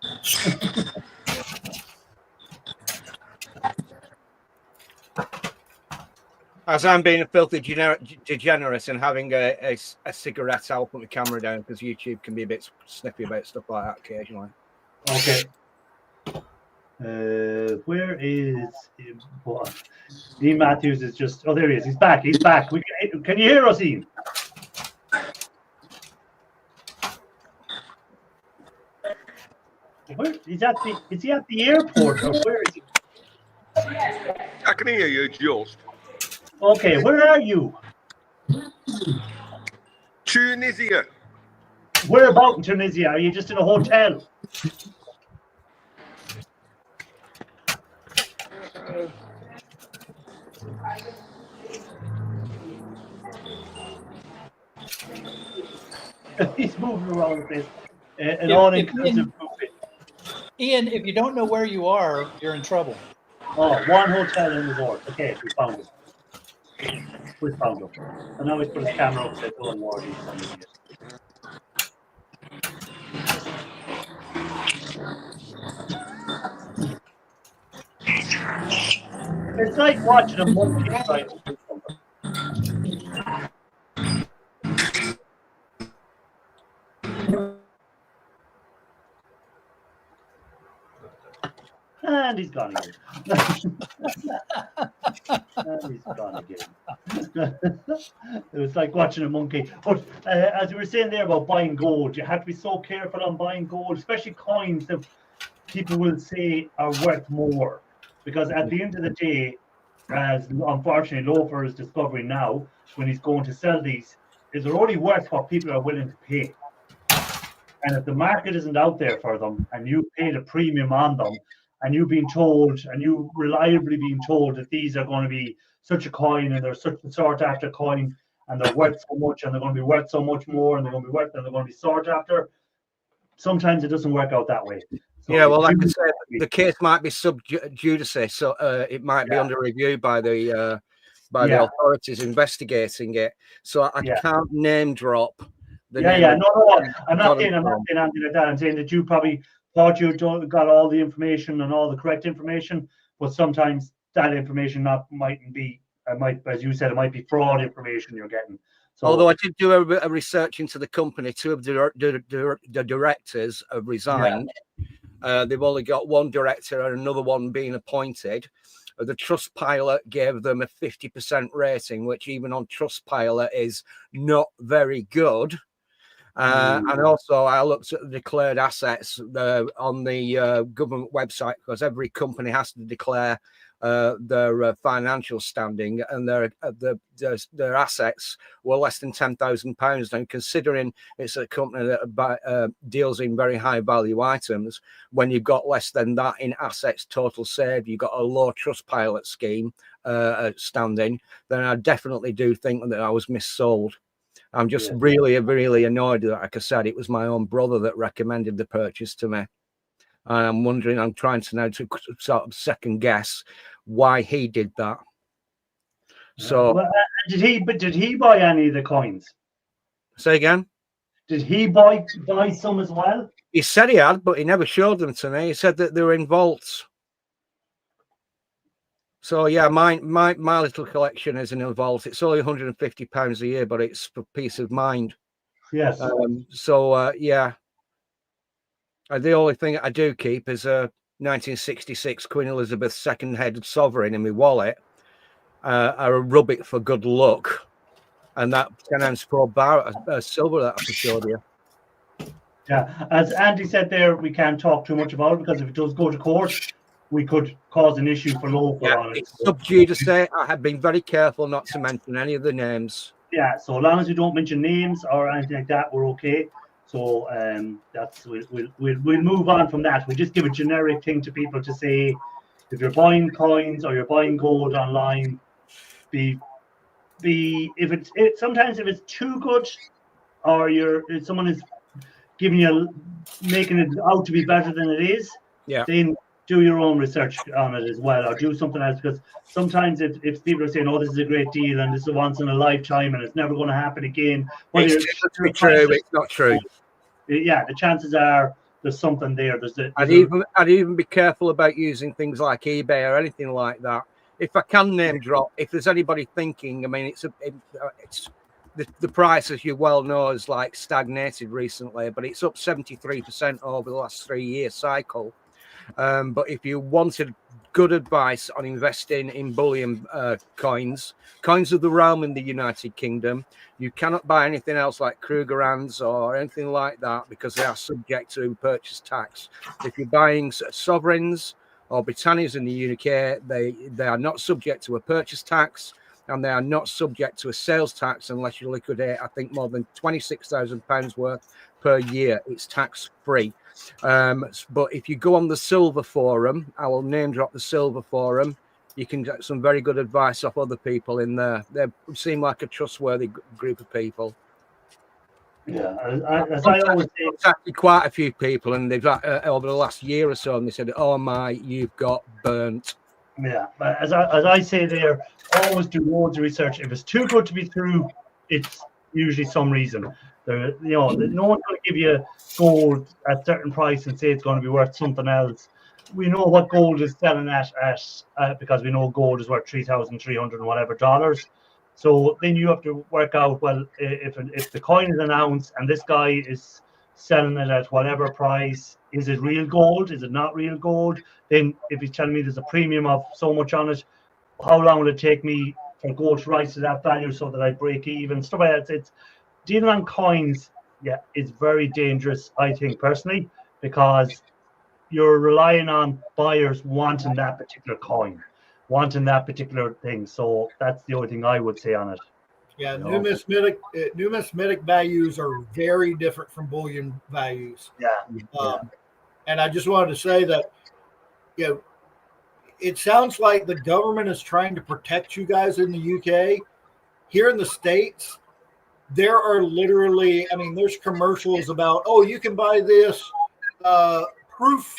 As I'm being a filthy degenerate and having a cigarette, I'll put the camera down because YouTube can be a bit snippy about stuff like that occasionally. Okay. Where is Ian Matthews? Is just there he is. He's back. Can you hear us, Ian? Where is he at the airport or where is he? I can hear you, just. Okay, where are you? Tunisia. Where about in Tunisia? Are you just in a hotel? He's moving around the place. An all-inclusive buffet. Ian, if you don't know where you are, you're in trouble. Oh, one hotel in the resort. Okay, we found it. And now he's put his camera up and said, "Oh, Lord, he's an idiot." It's like watching a monkey try to do something. And he's gone again. And he's gone again. It was like watching a monkey. But as you were saying there about buying gold, you have to be so careful on buying gold, especially coins that people will say are worth more. Because at the end of the day, as unfortunately Loafer is discovering now, when he's going to sell these, is they're only worth what people are willing to pay. And if the market isn't out there for them, and you paid a premium on them, and you've been told, and you reliably being told that these are going to be such a coin, and they're such a sought after coin, and they're worth so much, and they're going to be worth so much more, and they're going to be worth, and they're going to be sought after, sometimes it doesn't work out that way. So yeah, well, like I said, the case might be sub judice, so it might be Yeah. under review by the Yeah. authorities investigating it. So I Yeah. can't name drop. The Yeah, name yeah, of- no, I'm not Got it saying wrong. anything like that. I'm saying that you probably thought you got all the information and all the correct information, but sometimes that information mightn't be. As you said, it might be fraud information you're getting. So, Although I did do a bit of research into the company, two of the directors have resigned. They've only got one director and another one being appointed. The Trustpilot gave them a 50% rating, which even on Trustpilot is not very good. And also, I looked at the declared assets on the government website, because every company has to declare their financial standing, and their assets were less than £10,000. And considering it's a company that deals in very high value items, when you've got less than that in assets total saved, you've got a low Trustpilot scheme standing, then I definitely do think that I was missold. I'm just really, really annoyed that, like I said, it was my own brother that recommended the purchase to me. And I'm wondering, I'm trying to now to sort of second guess why he did that. So, well, did he buy any of the coins? say again? Did he buy some as well? He said he had, but he never showed them to me. He said that they were in vaults. So yeah, my little collection is in a vault. It's only £150 a year, but it's for peace of mind. Yes. Yeah. The only thing I do keep is a 1966 Queen Elizabeth II headed sovereign in my wallet. I rub it for good luck, and that 10-ounce Pro bar silver that I showed you. Yeah, as Andy said there, we can't talk too much about it, because if it does go to court, we could cause an issue for Loafer on it. It's sub judice. I have been very careful not to mention any of the names. Yeah, so long as we don't mention names or anything like that, we're okay. So we'll move on from that. We just give a generic thing to people to say, if you're buying coins or you're buying gold online, sometimes if it's too good, or if someone is making it out to be better than it is, then do your own research on it as well, or do something else. Because sometimes if people are saying, "Oh, this is a great deal and this is once in a lifetime and it's never going to happen again," It's true. It's not true. Yeah, the chances are there's something there. I'd even be careful about using things like eBay or anything like that. If I can name drop, if there's anybody thinking, I mean, it's the price, as you well know, is like stagnated recently, but it's up 73% over the last 3-year cycle. But if you wanted good advice on investing in bullion coins of the realm in the United Kingdom, you cannot buy anything else like Krugerrands or anything like that, because they are subject to purchase tax. If you're buying sovereigns or Britannias in the UK, they are not subject to a purchase tax, and they are not subject to a sales tax unless you liquidate, I think, more than £26,000 worth per year. It's tax free. But if you go on the Silver Forum, I will name drop the Silver Forum, you can get some very good advice off other people in there. They seem like a trustworthy group of people. Yeah, as I always say, I've contacted quite a few people, and they've over the last year or so, and they said, "Oh my, you've got burnt." Yeah, but as I say there, always do loads of research. If it's too good to be true, it's usually some reason. No one's going to give you gold at a certain price and say it's going to be worth something else. We know what gold is selling at because we know gold is worth $3,300 and whatever dollars. So then you have to work out, well, if the coin is an ounce and this guy is selling it at whatever price. Is it real gold? Is it not real gold? Then if he's telling me there's a premium of so much on it, how long will it take me for gold to rise to that value so that I break even? Stuff like that. It's dealing on coins. Yeah, it's very dangerous, I think personally, because you're relying on buyers wanting that particular coin, wanting that particular thing. So that's the only thing I would say on it. Yeah, You know? numismatic values are very different from bullion values. Yeah. And I just wanted to say that, you know, it sounds like the government is trying to protect you guys in the UK. Here in the States, there are literally, I mean, there's commercials about, oh, you can buy this proof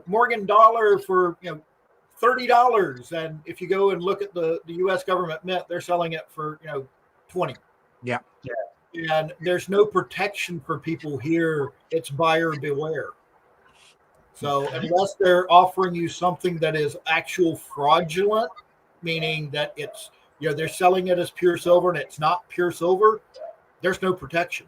Morgan dollar for $30, and if you go and look at the U.S. government mint, they're selling it for $20. Yeah. And there's no protection for people here. It's buyer beware. So unless they're offering you something that is actual fraudulent, meaning that it's they're selling it as pure silver and it's not pure silver, there's no protection.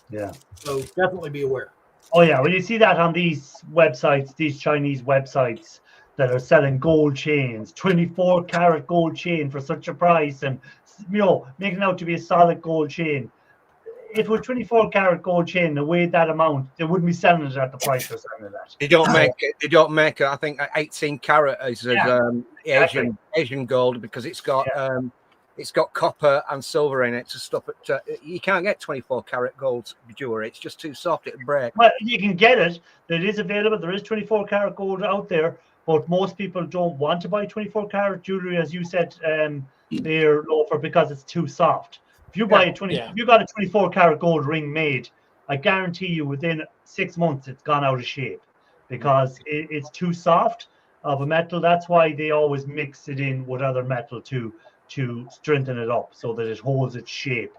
Yeah. So definitely be aware. Oh yeah, when you see that on these websites, these Chinese websites that are selling gold chains, 24 karat gold chain for such a price, and making out to be a solid gold chain. If it was 24 karat gold chain, they weighed that amount, they wouldn't be selling it at the price they're selling it at. They don't make it. They don't make it. I think 18 karat is Asian gold because it's got copper and silver in it to stop it. You can't get 24 karat gold jewelry. It's just too soft. It'll break. Well, you can get it. It is available. There is 24 karat gold out there, but most people don't want to buy 24 karat jewelry, as you said. They're loafer because it's too soft. If you buy if you got a 24 karat gold ring made, I guarantee you within 6 months it's gone out of shape because it's too soft of a metal. That's why they always mix it in with other metal to strengthen it up so that it holds its shape.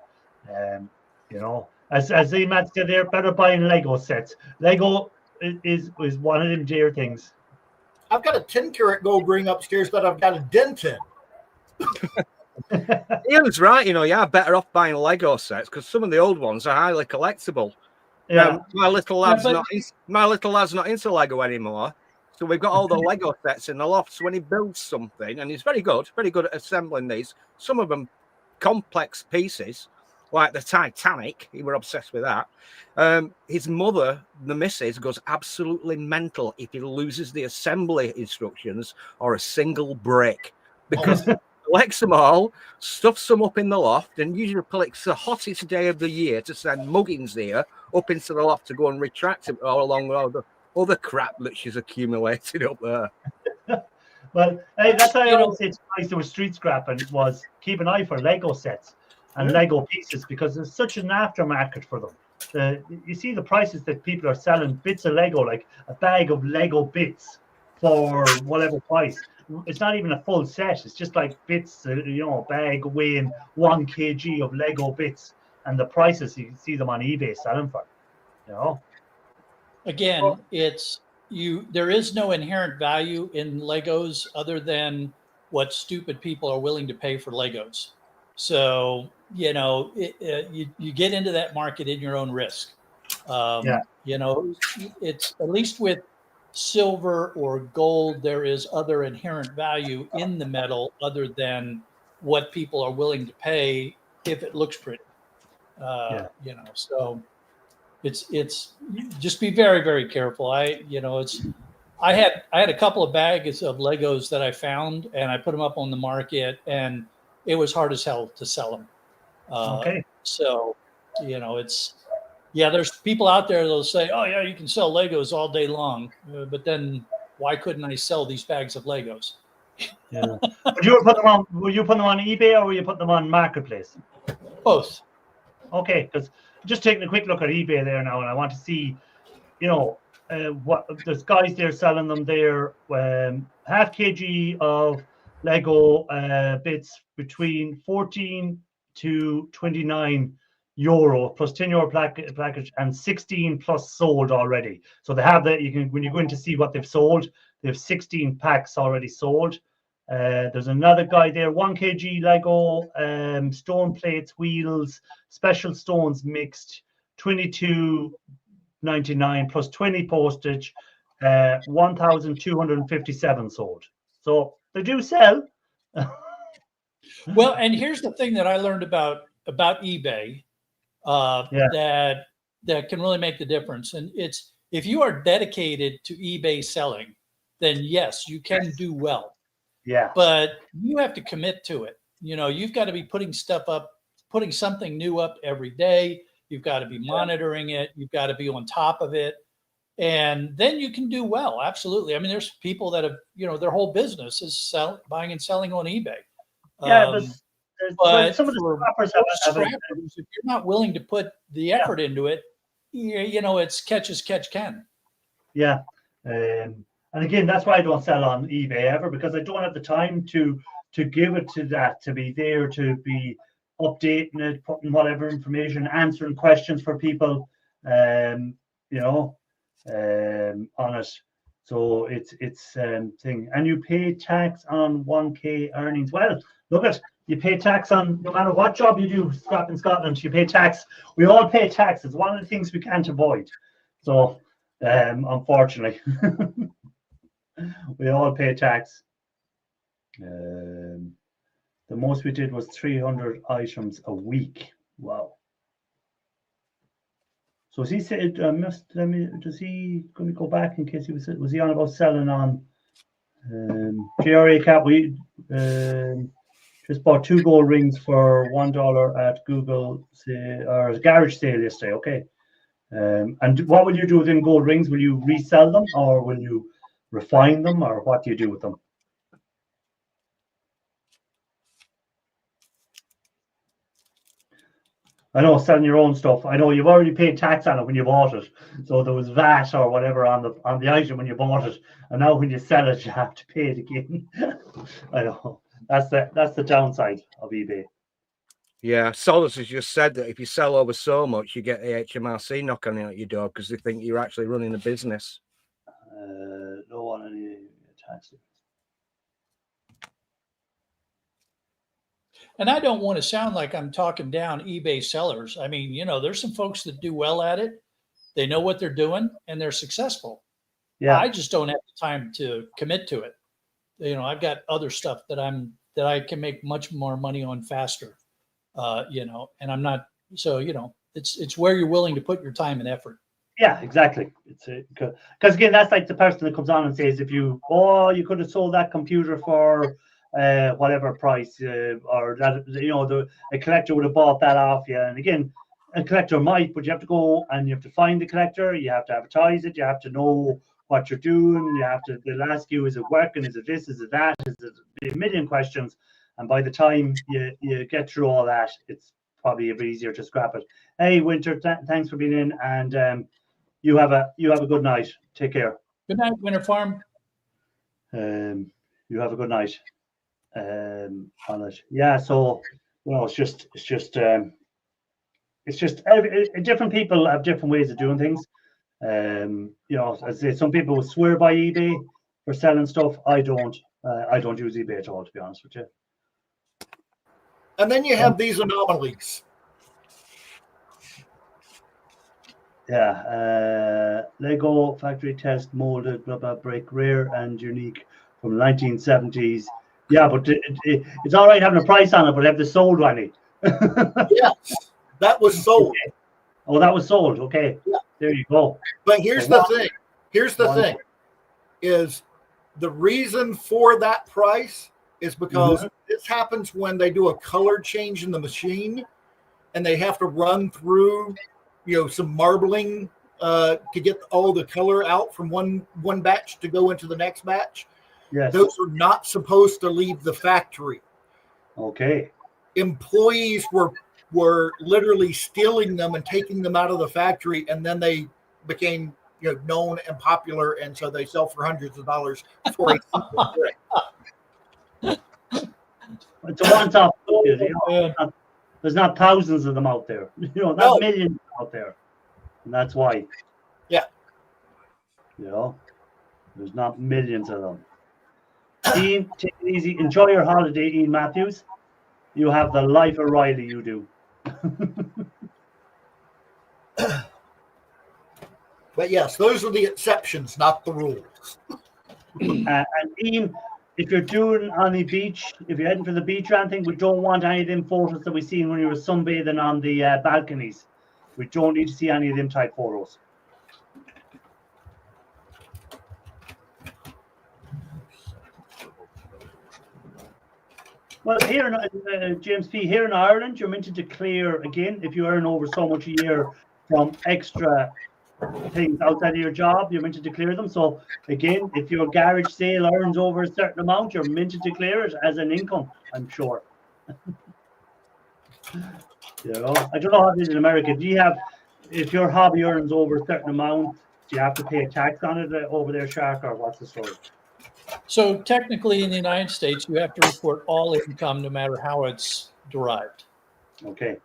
As the man said, they're better buying Lego sets. Lego is one of them dear things. I've got a 10 karat gold ring upstairs that I've got a dent in. He was right, you're better off buying Lego sets because some of the old ones are highly collectible. Yeah, my little lad's not into Lego anymore, so we've got all the Lego sets in the loft. So when he builds something, and he's very good at assembling these, some of them complex pieces, like the Titanic, he were obsessed with that. His mother, the missus, goes absolutely mental if he loses the assembly instructions or a single brick because. Collects them all, stuffs them up in the loft, and usually picks the hottest day of the year to send muggins here up into the loft to go and retract it all along with all the other crap that she's accumulated up there. Well, that's why I always say it's nice to street scrapping was keep an eye for Lego sets and Lego pieces because there's such an aftermarket for them. You see the prices that people are selling bits of Lego, like a bag of Lego bits for whatever price. It's not even a full set. It's just like bits, a bag weighing 1 kg of Lego bits, and the prices you can see them on eBay selling for. Again, there is no inherent value in Legos other than what stupid people are willing to pay for Legos. So you get into that market in your own risk. It's at least with silver or gold, there is other inherent value in the metal other than what people are willing to pay if it looks pretty. So it's just be very, very careful. I had a couple of bags of Legos that I found and I put them up on the market and it was hard as hell to sell them. So, there's people out there that'll say, oh yeah, you can sell Legos all day long. But then why couldn't I sell these bags of Legos? Yeah. Were you putting them on eBay or were you putting them on Marketplace? Both. Okay, because just taking a quick look at eBay there now, and I want to see, what there's guys there selling them there, half kg of Lego bits between 14 to 29 euro plus 10 euro package and 16 plus sold already. So they have that. You can, when you go in to see what they've sold, they have 16 packs already sold. There's another guy there, 1 kg Lego, stone plates, wheels, special stones mixed, 22.99 plus 20 postage, 1,257 sold. So they do sell. Well, and here's the thing that I learned about eBay that can really make the difference. And it's, if you are dedicated to eBay selling, then yes, you can do well. Yeah. But you have to commit to it. You know, you've got to be putting stuff up, putting something new up every day. You've got to be monitoring it. You've got to be on top of it. And then you can do well. Absolutely. I mean, there's people that have, you know, their whole business is buying and selling on eBay. Yeah, but some of the scrappers have if you're not willing to put the effort into it, you know, it's catch as catch can. Yeah. And again, that's why I don't sell on eBay ever, because I don't have the time to give it to that, to be there, to be updating it, putting whatever information, answering questions for people, you know, on it. So it's thing. And you pay tax on 1K earnings. Well, look at, you pay tax on no matter what job you do in Scotland, you pay tax. We all pay tax. It's one of the things we can't avoid. So unfortunately, we all pay tax. The most we did was 300 items a week. Wow. So is he said, does he going to go back in case he was he on about selling on GRA Cap? We just bought 2 gold rings for $1 at Google or garage sale yesterday. Okay. And what will you do with them gold rings? Will you resell them, or will you refine them, or what do you do with them? I know, selling your own stuff. I know you've already paid tax on it when you bought it, so there was VAT or whatever on the item when you bought it, and now when you sell it, you have to pay it again. I know that's the downside of eBay. Yeah, Solus has just said that if you sell over so much, you get the HMRC knocking at your door because they think you're actually running a business. Don't want any tax. And I don't want to sound like I'm talking down eBay sellers. I mean, you know, there's some folks that do well at it. They know what they're doing and they're successful. Yeah. I just don't have the time to commit to it. You know, I've got other stuff that I can make much more money on faster. You know, and I'm not, so, you know, it's where you're willing to put your time and effort. Yeah, exactly. It's because again, that's like the person that comes on and says, if you could have sold that computer for whatever price, or that, you know, a collector would have bought that off you. And again, a collector might, but you have to go and you have to find the collector, you have to advertise it, you have to know what you're doing, they'll ask you, is it working, is it this, is it that, is it a million questions. And by the time you get through all that, it's probably a bit easier to scrap it. Hey, Winter, thanks for being in, and you have a good night. Take care. Good night, Winter Farm. You have a good night. On it. Yeah. So, well, it's just different people have different ways of doing things. You know, as I say, some people will swear by eBay for selling stuff. I don't use eBay at all, to be honest with you. And then you have these anomalies. Yeah, Lego factory test molded blah blah brick, rare and unique from the 1970s. Yeah, but it's all right having a price on it, but have they sold any? Yes, that was sold. Okay. Oh, that was sold. Okay, yeah. There you go. But here's the thing. Here's the thing. Is the reason for that price is because this happens when they do a color change in the machine, and they have to run through, you know, some marbling to get all the color out from one batch to go into the next batch. Yes. Those are not supposed to leave the factory. Okay. Employees were literally stealing them and taking them out of the factory, and then they became, you know, known and popular, and so they sell for hundreds of dollars for a simple brick. It's a one-off. You know, there's not thousands of them out there. You know, not millions out there, and that's why. Yeah. You know, there's not millions of them. Ian, take it easy. Enjoy your holiday, Ian Matthews. You have the life of Riley, you do. But yes, those are the exceptions, not the rules. And Ian, if you're doing on the beach, if you're heading for the beach or anything, we don't want any of them photos that we seen when you were sunbathing on the balconies. We don't need to see any of them type photos. Well, here in James P. Here in Ireland, you're meant to declare again if you earn over so much a year from extra things outside of your job. You're meant to declare them. So again, if your garage sale earns over a certain amount, you're meant to declare it as an income. I'm sure. You know, I don't know how it is in America. Do you have, if your hobby earns over a certain amount, do you have to pay a tax on it over there, Shark, or what's the story? So technically in the United States, you have to report all income no matter how it's derived. Okay.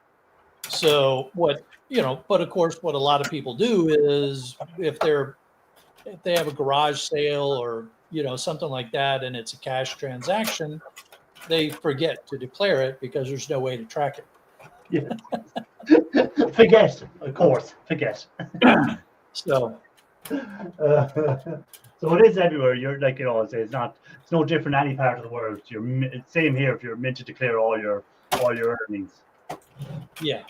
So what, you know, but of course, what a lot of people do is if they have a garage sale or, you know, something like that, and it's a cash transaction, they forget to declare it because there's no way to track it. Yeah. Forget, of course, forget. So So it is everywhere. You're like, you know, it's no different in any part of the world. It's same here if you're meant to declare all your earnings. yeah.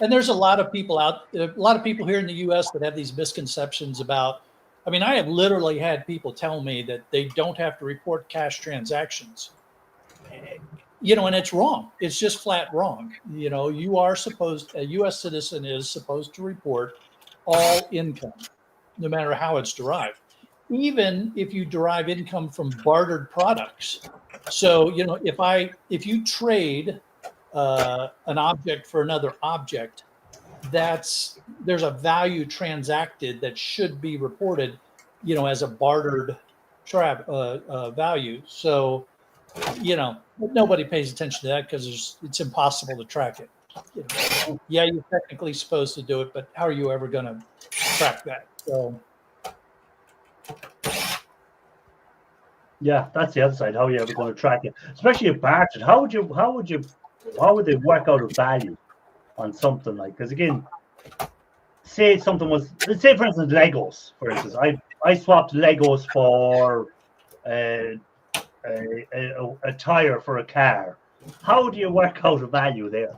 And there's a lot of people here in the US that have these misconceptions about, I mean, I have literally had people tell me that they don't have to report cash transactions. You know, and it's wrong. It's just flat wrong. You know, a US citizen is supposed to report all income, no matter how it's derived, even if you derive income from bartered products. So, you know, if you trade an object for another object, there's a value transacted that should be reported, you know, as a bartered value. So, you know, nobody pays attention to that because it's impossible to track it. You know, yeah, you're technically supposed to do it, but how are you ever going to track that? So, yeah, that's the other side. How are you ever going to track it? Especially if bartered. How would they work out a value on something like? Because again, say something was, let's say for instance Legos. For instance, I swapped Legos for a tire for a car. How do you work out a value there?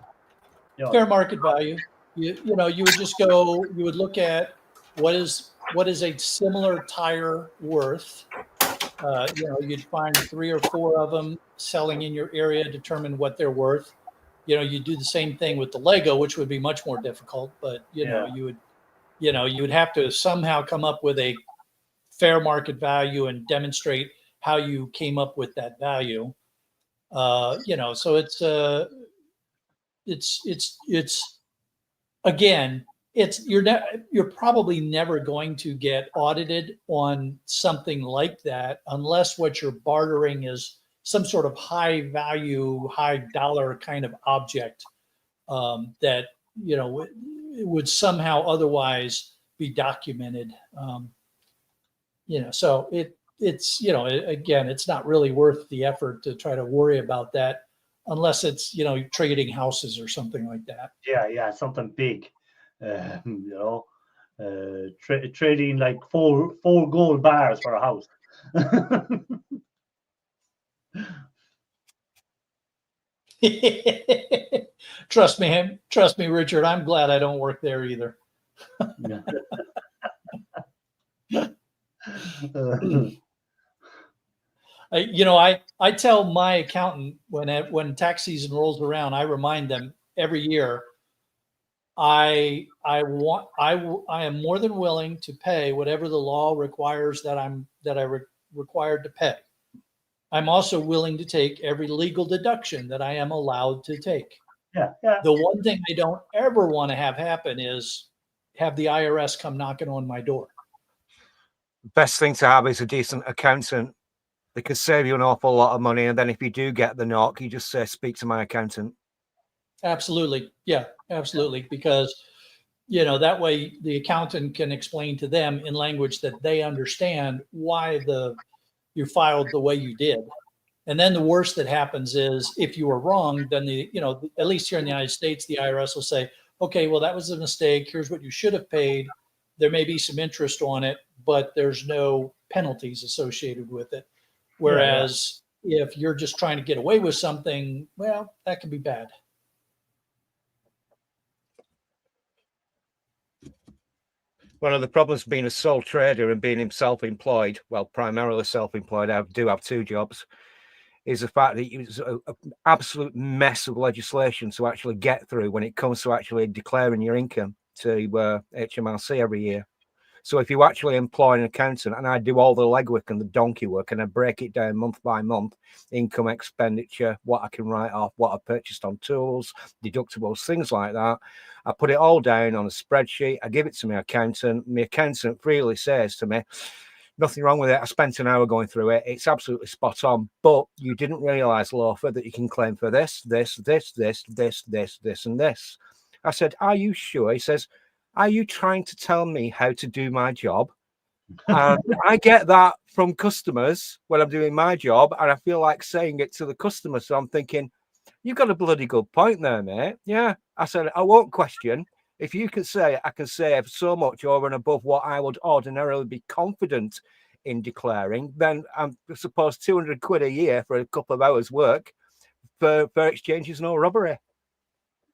You know, fair market value. You know, you would just go. You would look at what is a similar tire worth. You know, you'd find 3 or 4 of them selling in your area, determine what they're worth. You know, you do the same thing with the Lego, which would be much more difficult, but you know, you would have to somehow come up with a fair market value and demonstrate how you came up with that value. You know, so it's again, you're probably never going to get audited on something like that unless what you're bartering is some sort of high value, high dollar kind of object that, you know, would somehow otherwise be documented. You know, so it's, you know, again, it's not really worth the effort to try to worry about that unless it's, you know, trading houses or something like that. Yeah, something big. You know, trading like four gold bars for a house. Trust me, Richard. I'm glad I don't work there either. You know, I tell my accountant when tax season rolls around, I remind them every year. I am more than willing to pay whatever the law requires required to pay. I'm also willing to take every legal deduction that I am allowed to take. Yeah. The one thing I don't ever want to have happen is have the IRS come knocking on my door. Best thing to have is a decent accountant. They could save you an awful lot of money, and then if you do get the knock, you just say, "Speak to my accountant." Absolutely. Yeah, absolutely. Because, you know, that way the accountant can explain to them in language that they understand why the you filed the way you did. And then the worst that happens is if you were wrong, then at least here in the United States, the IRS will say, okay, well, that was a mistake. Here's what you should have paid. There may be some interest on it, but there's no penalties associated with it. Whereas if you're just trying to get away with something, well, that can be bad. One of the problems being a sole trader and being self-employed, well, primarily self-employed, I do have 2 jobs, is the fact that it's an absolute mess of legislation to actually get through when it comes to actually declaring your income to HMRC every year. So if you actually employ an accountant, and I do all the legwork and the donkey work, and I break it down month by month, income, expenditure, what I can write off, what I purchased on tools, deductibles, things like that. I put it all down on a spreadsheet. I give it to my accountant. My accountant freely says to me, nothing wrong with it. I spent an hour going through it. It's absolutely spot on. But you didn't realise, Loafer, that you can claim for this, and this. I said, are you sure? He says, are you trying to tell me how to do my job? And I get that from customers when I'm doing my job, and I feel like saying it to the customer. So I'm thinking, you've got a bloody good point there, mate. Yeah. I said, I won't question. If you can say I can save so much over and above what I would ordinarily be confident in declaring, then I'm supposed 200 quid a year for a couple of hours work for exchange is no robbery.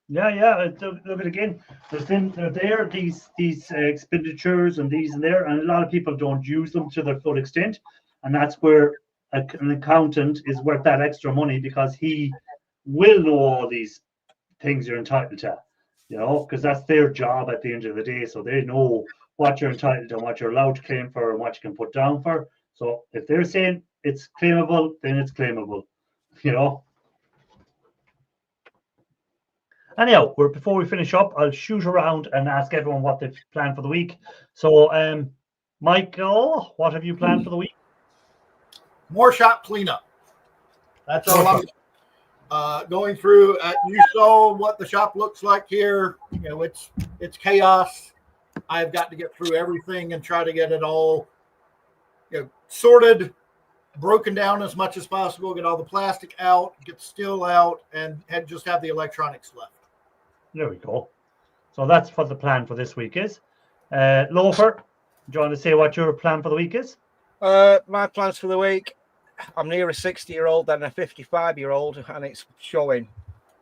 Yeah. Look at again. There these expenditures and these and there, and a lot of people don't use them to their full extent, and that's where an accountant is worth that extra money, because he will know all these things you're entitled to, because that's their job at the end of the day. So they know what you're entitled to and what you're allowed to claim for and what you can put down for. So if they're saying it's claimable, then it's claimable, Anyhow, before we finish up, I'll shoot around and ask everyone what they've planned for the week. So, Michael, what have you planned for the week? More shop cleanup. That's all I'm going through. You saw what the shop looks like here. It's chaos. I've got to get through everything and try to get it all sorted, broken down as much as possible, get all the plastic out, get the steel out, and just have the electronics left. There we go. So that's what the plan for this week is. Loafer, do you want to say what your plan for the week is? My plans for the week, I'm near a 60-year-old than a 55-year-old, and it's showing.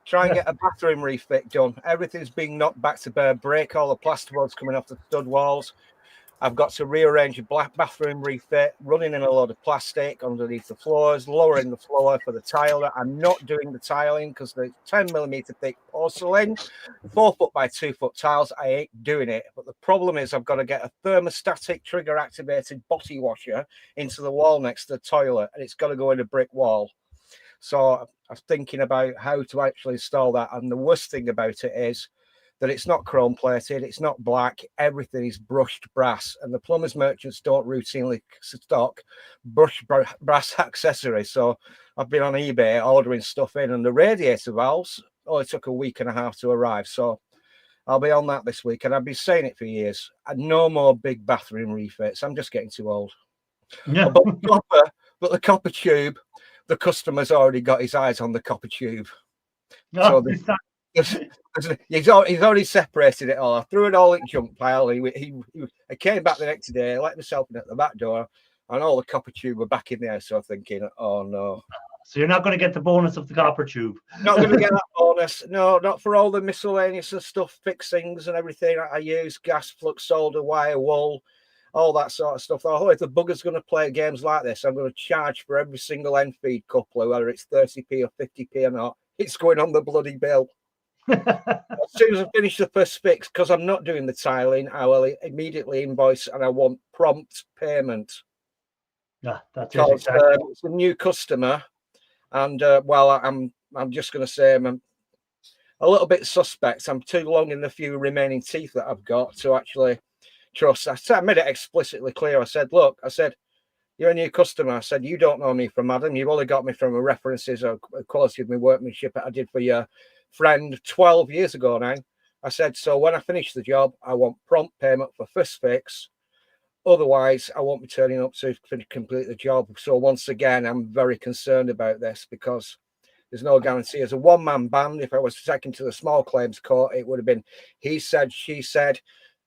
Try and get a bathroom refit done. Everything's being knocked back to bare brick. All the plasterboard's coming off the stud walls. I've got to rearrange a bathroom refit, running in a load of plastic underneath the floors, lowering the floor for the tiler. I'm not doing the tiling because the 10mm thick porcelain, 4 foot by 2 foot tiles, I ain't doing it. But the problem is I've got to get a thermostatic trigger activated body washer into the wall next to the toilet, and it's got to go in a brick wall. So I'm thinking about how to actually install that. And the worst thing about it is that it's not chrome plated, it's not black, everything is brushed brass, and the plumbers merchants don't routinely stock brushed brass accessories. So I've been on eBay ordering stuff in, and the radiator valves only took a week and a half to arrive. So I'll be on that this week, and I've been saying it for years. No more big bathroom refits. I'm just getting too old. Yeah. But the copper tube, the customer's already got his eyes on the copper tube. No, He's already separated it all. I threw it all in junk pile. I came back the next day, let myself in at the back door, and all the copper tube were back in there. So I'm thinking, oh no. So you're not going to get the bonus of the copper tube. Not going to get that bonus. No, not for all the miscellaneous stuff, fixings and everything I use, gas, flux, solder, wire, wool, all that sort of stuff. Oh, if the bugger's going to play games like this, I'm going to charge for every single end feed coupler, whether it's 30p or 50p or not. It's going on the bloody bill. As soon as I finish the first fix, because I'm not doing the tiling, I will immediately invoice, and I want prompt payment. Yeah, that's it. Exactly. It's a new customer, and I'm just going to say I'm a little bit suspect. I'm too long in the few remaining teeth that I've got to actually trust. I made it explicitly clear. I said, look, you're a new customer. I said, you don't know me from Adam. You've only got me from references or quality of my workmanship that I did for your friend 12 years ago now. I said, so when I finish the job, I want prompt payment for first fix, Otherwise, I won't be turning up to complete the job. So once again, I'm very concerned about this because there's no guarantee. As a one-man band, if I was taken to the small claims court, it would have been he said, she said,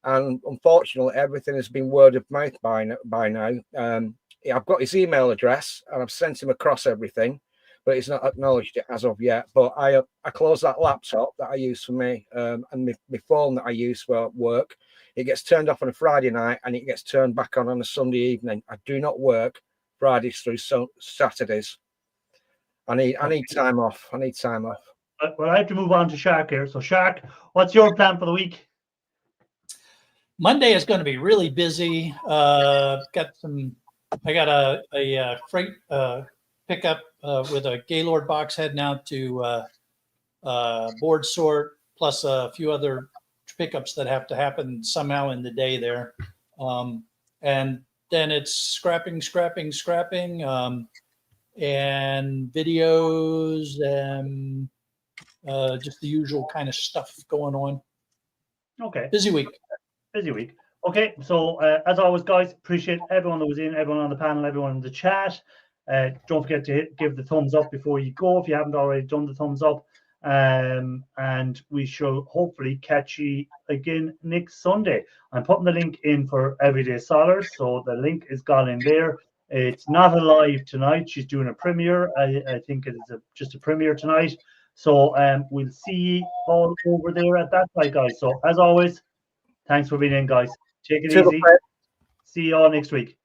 and unfortunately, everything has been word of mouth by now. I've got his email address and I've sent him across everything, but he's not acknowledged it as of yet. But I closed that laptop that I use for me and my phone that I use for work. It gets turned off on a Friday night and it gets turned back on a Sunday evening. I do not work Fridays through Saturdays. I need time off. I need time off. Well, I have to move on to Shark here. So, Shark, what's your plan for the week? Monday is going to be really busy. I got a freight pickup with a Gaylord box heading out to board sort, plus a few other pickups that have to happen somehow in the day there. And then it's scrapping, and videos and just the usual kind of stuff going on. Okay. Busy week. Okay, so as always, guys, appreciate everyone that was in, everyone on the panel, everyone in the chat. Don't forget to give the thumbs up before you go if you haven't already done the thumbs up. And we shall hopefully catch you again next Sunday. I'm putting the link in for Everyday Solars, so the link is gone in there. It's not a live tonight. She's doing a premiere. I think it is just a premiere tonight. So we'll see you all over there at that side, guys. So as always, thanks for being in, guys. Take it easy. See you all next week.